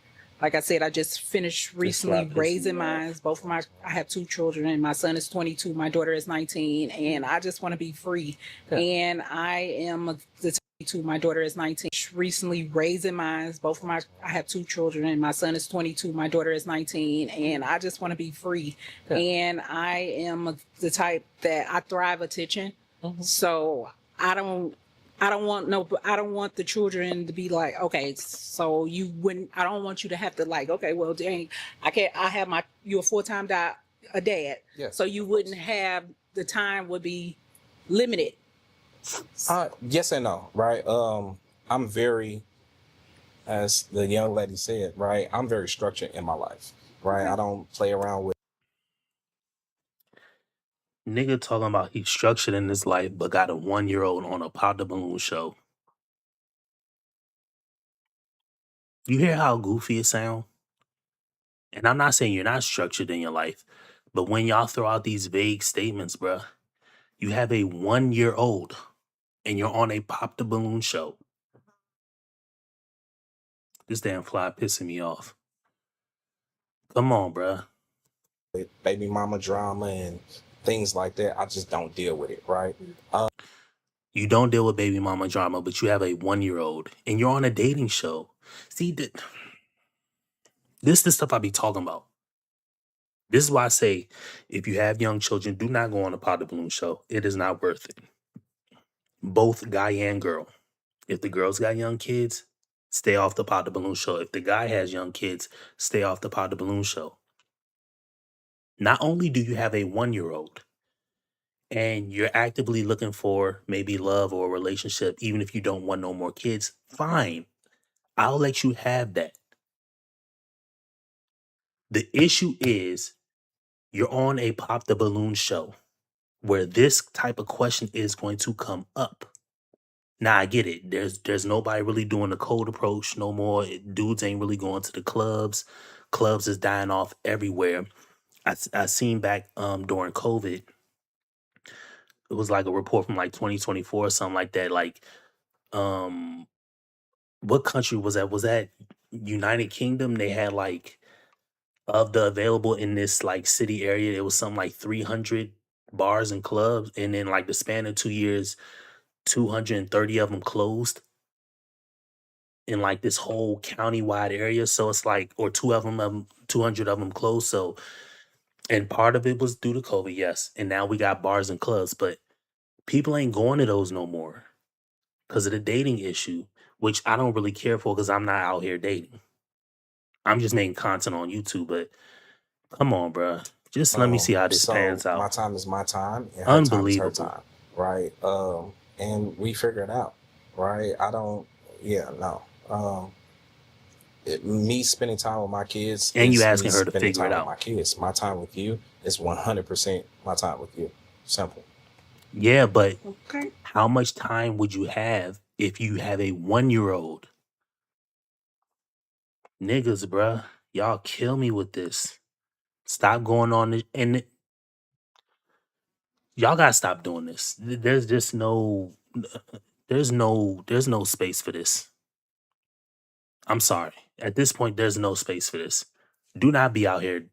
like I said, I just finished recently raising mine. I have 2 children, and my son is 22, my daughter is 19, and I just want to be free. Yeah. And I am the 22, my daughter is 19. Recently raising mine. I have 2 children, and my son is 22, my daughter is 19, and I just want to be free. Yeah. And I am the type that I thrive attention. So I don't want the children to be like, okay, so I don't want you to have to like, okay, well, dang, you're a full-time dad. Yes. So you wouldn't have, the time would be limited. Yes and no, right? I'm very, as the young lady said, right? I'm very structured in my life, right? I don't play around with. Nigga talking about he's structured in his life, but got a 1-year-old on a pop the balloon show. You hear how goofy it sound? And I'm not saying you're not structured in your life, but when y'all throw out these vague statements, bruh, you have a 1-year-old and you're on a pop the balloon show. This damn fly pissing me off. Come on, bruh. Baby mama drama and things like that. I just don't deal with it, right? You don't deal with baby mama drama, but you have a 1-year-old and you're on a dating show. See, this is the stuff I be talking about. This is why I say, if you have young children, do not go on a pot the balloon show. It is not worth it. Both guy and girl. If the girl's got young kids, stay off the pot the balloon show. If the guy has young kids, stay off the pot the balloon show. Not only do you have a 1-year-old and you're actively looking for maybe love or a relationship, even if you don't want no more kids, fine. I'll let you have that. The issue is you're on a pop the balloon show where this type of question is going to come up. Now I get it. There's nobody really doing the cold approach no more. Dudes ain't really going to the clubs. Clubs is dying off everywhere. I seen back during COVID, it was like a report from like 2024 or something like that. Like, what country was that? Was that United Kingdom? They had like, of the available in this like city area, it was something like 300 bars and clubs, and then like the span of 2 years, 230 of them closed in like this whole county-wide area. So it's like, or 200 of them closed. So, and part of it was due to COVID, yes. And now we got bars and clubs, but people ain't going to those no more. because of the dating issue, which I don't really care for because I'm not out here dating. I'm just making content on YouTube, but come on, bruh. Just let me see how this So pans my out. time is my time, and her time is her Unbelievable. time, right? And we figure it out, right? I don't, yeah, no. Me spending time with my kids And you is me asking her to spending figure it time with out. my kids. My time with you is 100% my time with you. Simple. Yeah, but Okay. how much time would you have if you have a 1-year-old? Niggas, bruh. Y'all kill me with this. Stop going on this. And y'all gotta stop doing this. There's just there's no space for this. I'm sorry. At this point, there's no space for this. Do not be out here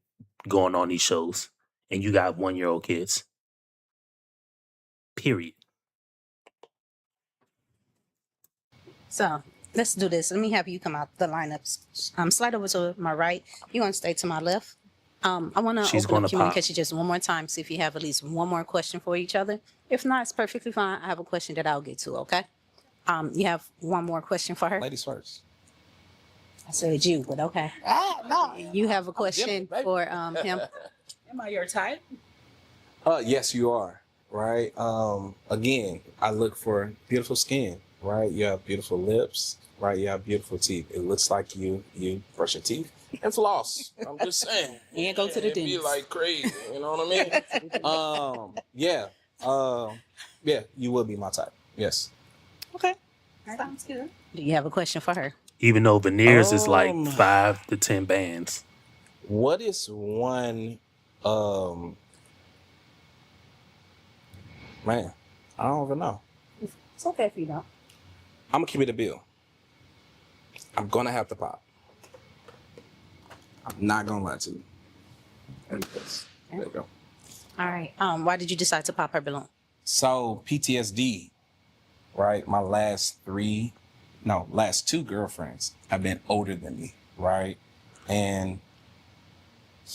going on these shows and you got 1-year-old kids. Period. So let's do this. Let me have you come out the lineups. Slide over to my right. You want to stay to my left. I want to She's open up gonna pop. communication just one more time, see if you have at least one more question for each other. If not, it's perfectly fine. I have a question that I'll get to, okay? You have one more question for her? Ladies first. I said you, but okay. No. You have a question for him? Am I your type? Yes, you are, right? Again, I look for beautiful skin, right? You have beautiful lips, right? You have beautiful teeth. It looks like you brush your teeth and floss. I'm just saying. And go to the It'd be dentist. like crazy, you know what I mean? Yeah, you will be my type. Yes. Okay. Sounds good. Do you have a question for her? Even though veneers is like Um, 5 to 10 bands. What is one man, I don't even know. It's okay if you don't. I'm gonna keep it a bill. I'm gonna have to pop. I'm not gonna lie to you. There you go. All right. Why did you decide to pop her balloon? So PTSD, right? My last two girlfriends have been older than me, right? And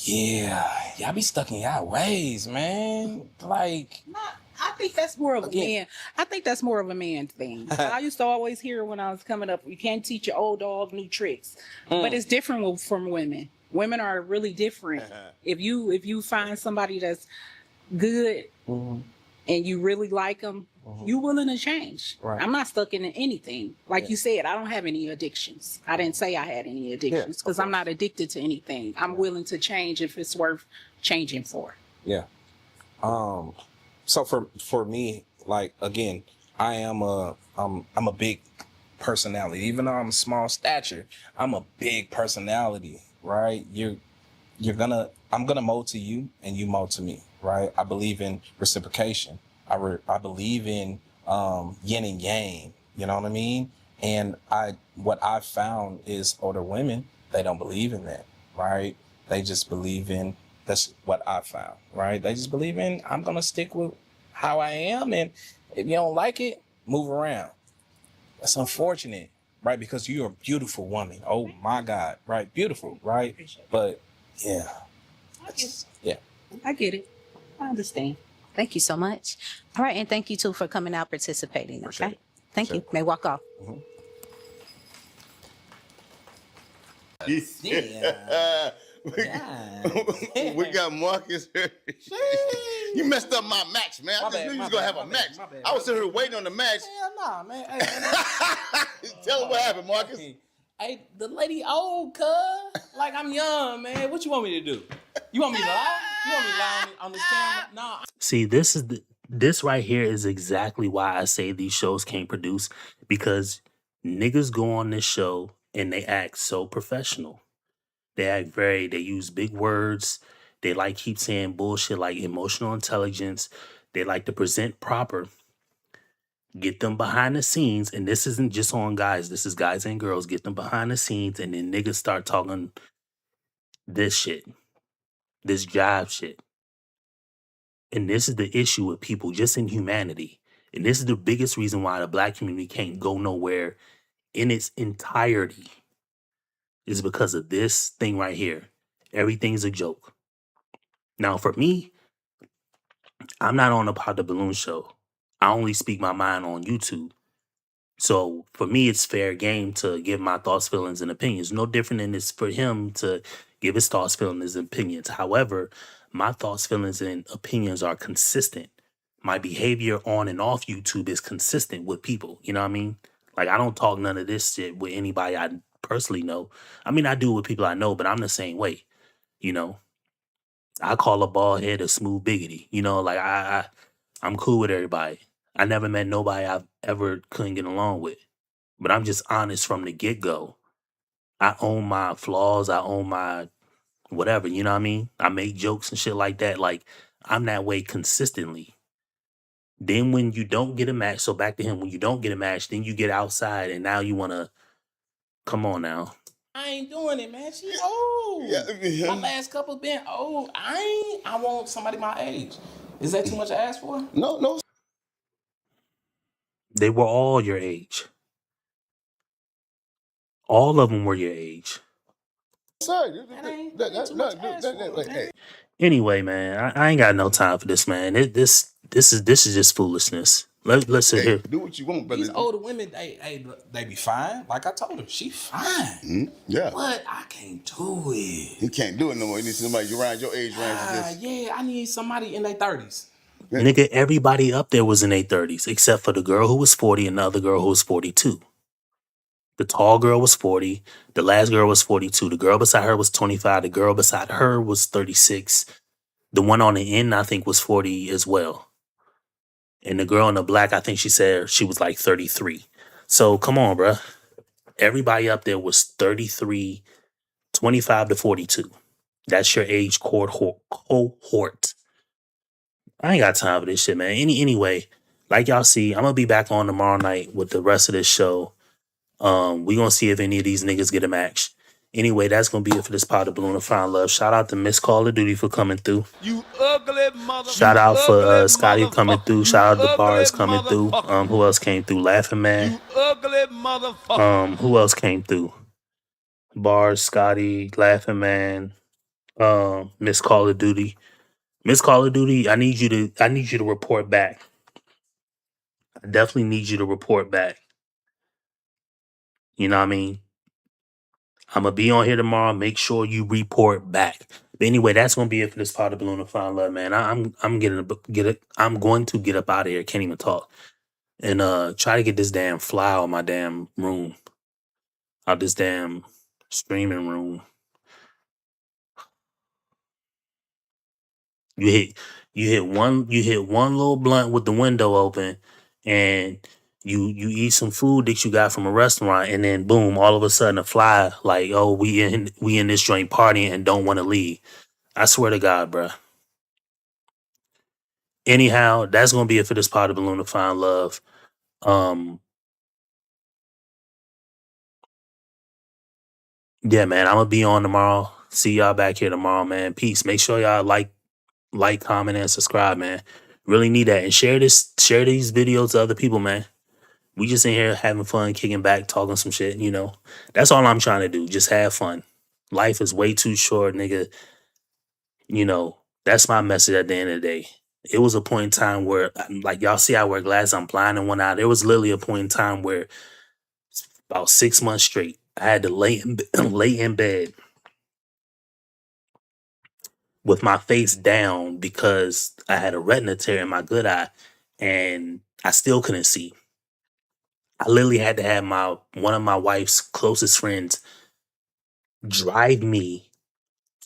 yeah, y'all be stuck in y'all ways, man. Like, I think that's more of a Again. man. I think that's more of a man thing. I used to always hear when I was coming up, you can't teach your old dog new tricks. But it's different from women. Women are really different. If you find somebody that's good and you really like them, you willing to change. Right. I'm not stuck in anything. Like you said, I don't have any addictions. I didn't say I had any addictions because I'm not addicted to anything. I'm willing to change if it's worth changing for. yeah. So for me, like, again, I'm a big personality. Even though I'm a small stature, I'm a big personality, right? I'm gonna mold to you and you mold to me, right? I believe in reciprocation. I believe in yin and yang, you know what I mean? And what I've found is older women, they don't believe in that, right? They just believe in, that's what I found, right? They just believe in, I'm gonna stick with how I am, and if you don't like it, move around. That's unfortunate, right? Because you're a beautiful woman. Oh my God, right? Beautiful, right? But yeah, yeah. I get it. I understand. Thank you so much. All right, and thank you too for coming out participating. Appreciate Okay. it. Thank you. May walk off. We got Marcus here. You messed up my match, man. I just knew you was gonna have a match. I was sitting here waiting on the match. Hell nah, man. Tell him what happened, Marcus. Hey, the lady old, cuz. Like, I'm young, man. What you want me to do? You want me to lie? You want me to lie on this camera? Nah. See, this right here is exactly why I say these shows can't produce, because niggas go on this show and they act so professional. They use big words. They like keep saying bullshit like emotional intelligence. They like to present proper. Get them behind the scenes, and this isn't just on guys. This is guys and girls. Get them behind the scenes, and then niggas start talking this shit, this jive shit. And this is the issue with people just in humanity. And this is the biggest reason why the black community can't go nowhere in its entirety, is because of this thing right here. Everything's a joke. Now, for me, I'm not on the Pop the Balloon show. I only speak my mind on YouTube. So for me, it's fair game to give my thoughts, feelings, and opinions. No different than it's for him to give his thoughts, feelings, and opinions. However, my thoughts, feelings, and opinions are consistent. My behavior on and off YouTube is consistent with people. You know what I mean? Like I don't talk none of this shit with anybody I personally know. I mean, I do with people I know, but I'm the same way. You know, I call a bald head a smooth biggity. You know, like I'm cool with everybody. I never met nobody I've ever couldn't get along with. But I'm just honest from the get go. I own my flaws. I own my whatever. You know what I mean? I make jokes and shit like that. Like I'm that way consistently. Then when you don't get a match, so back to him, when you don't get a match, then you get outside and now you wanna come on now. I ain't doing it, man. She old. Yeah. My last couple been old. I want somebody my age. Is that too much to ask for? No. They were all your age. All of them were your age. Sorry. Anyway, man, I ain't got no time for this, man. This is just foolishness. Let's sit here. Do what you want, brother. These older women, they be fine. Like I told her, she fine. Yeah. But I can't do it. You can't do it no more. You need somebody around your age range. Yeah, I need somebody in their 30s. Nigga, everybody up there was in their 30s, except for the girl who was 40 and the other girl who was 42. The tall girl was 40. The last girl was 42. The girl beside her was 25. The girl beside her was 36. The one on the end, I think, was 40 as well. And the girl in the black, I think she said she was like 33. So come on, bruh. Everybody up there was 33, 25 to 42. That's your age cohort. I ain't got time for this shit, man. Anyway, like y'all see, I'm gonna be back on tomorrow night with the rest of this show. We gonna see if any of these niggas get a match. Anyway, that's gonna be it for this pot of balloon of fine love. Shout out to Miss Call of Duty for coming through. You ugly mother. Shout out for Scotty coming through. Shout out to Bars coming through. Who else came through? Laughing Man. Ugly motherfucker. Who else came through? Bars, Scotty, Laughing Man, Miss Call of Duty. Miss Call of Duty, I need you to report back. I definitely need you to report back. You know what I mean? I'm gonna be on here tomorrow. Make sure you report back. But anyway, that's gonna be it for this pot of balloon of fine love, man. I'm I'm going to get up out of here. Can't even talk. And try to get this damn fly out of my damn room. Out this damn streaming room. You hit one little blunt with the window open, and you eat some food that you got from a restaurant, and then boom, all of a sudden a fly like, oh, we in this joint partying and don't want to leave. I swear to God, bruh. Anyhow, that's gonna be it for this pot of balloon of fine love. Yeah, man, I'm gonna be on tomorrow. See y'all back here tomorrow, man. Peace. Make sure y'all like, comment, and subscribe, man. Really need that. And share these videos to other people, man. We just in here having fun, kicking back, talking some shit, you know. That's all I'm trying to do. Just have fun. Life is way too short, nigga. You know, that's my message at the end of the day. It was a point in time where, like y'all see I wear glasses, I'm blind in one eye. There was literally a point in time where about 6 months straight, I had to lay in bed with my face down because I had a retina tear in my good eye and I still couldn't see. I literally had to have one of my wife's closest friends drive me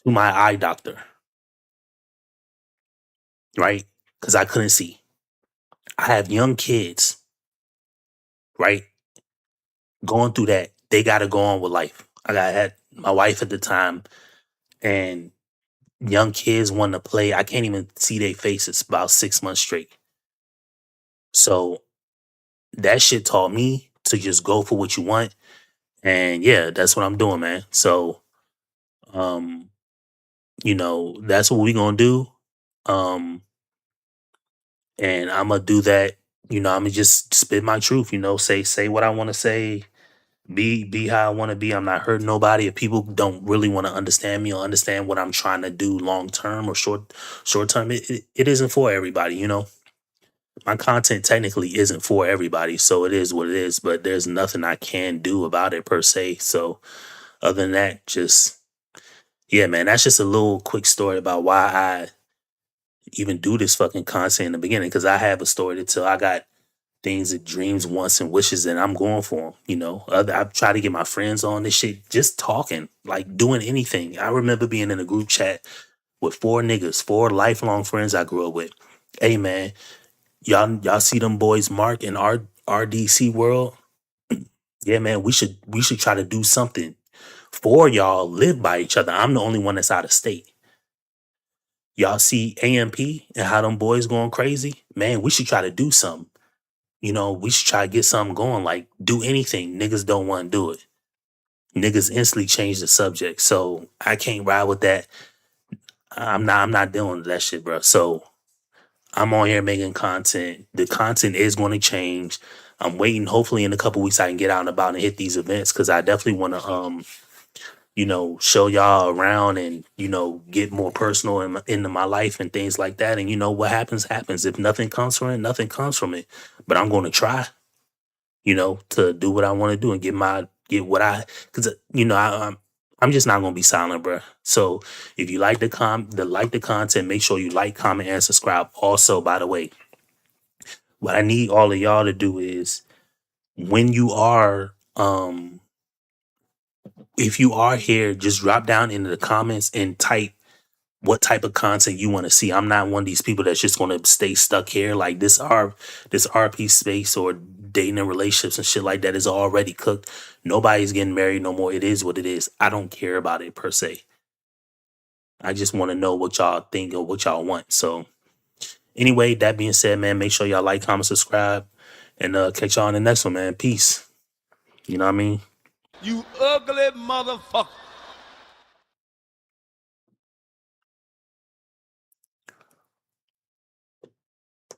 to my eye doctor, right? Because I couldn't see. I have young kids, right? Going through that, they got to go on with life. Had my wife at the time, and young kids want to play. I can't even see their faces about 6 months straight. So that shit taught me to just go for what you want. And yeah, that's what I'm doing, man. So, you know, that's what we gonna do. And I'm gonna do that. You know, I'm gonna just spit my truth. You know, say what I want to say. Be how I want to be. I'm not hurting nobody. If people don't really want to understand me or understand what I'm trying to do long term or short term, it isn't for everybody. You know. my content technically isn't for everybody, so it is what it is, but there's nothing I can do about it per se. So other than that, just yeah, man, that's just a little quick story about why I even do this fucking content in the beginning, because I have a story to tell. I got things and dreams, wants, and wishes, and I'm going for them. You know, I try to get my friends on this shit, just talking, like doing anything. I remember being in a group chat with four niggas, four lifelong friends I grew up with. Hey man, y'all see them boys Mark and RDC World? Yeah, man, we should try to do something for y'all live by each other. I'm the only one that's out of state. Y'all see AMP and how them boys going crazy? Man, we should try to do something. You know, we should try to get something going, like do anything. Niggas don't want to do it. Niggas instantly change the subject. So I can't ride with that. I'm not dealing with that shit, bro. So I'm on here making content. The content is going to change. I'm waiting. Hopefully, in a couple weeks, I can get out and about and hit these events, because I definitely want to, show y'all around and get more personal into my life and things like that. And what happens happens. If nothing comes from it, nothing comes from it. But I'm going to try, to do what I want to do and get what because I'm just not going to be silent, bro. So if you like the content, make sure you like, comment, and subscribe. Also, by the way, what I need all of y'all to do is, when you are if you are here, just drop down into the comments and type what type of content you want to see. I'm not one of these people that's just going to stay stuck here. Like this RP space or dating and relationships and shit like that is already cooked. Nobody's getting married no more. It is what it is. I don't care about it per se. I just want to know what y'all think or what y'all want. So anyway, that being said, man, make sure y'all like, comment, subscribe, and catch y'all in the next one, man. Peace. You know what I mean? You ugly motherfucker.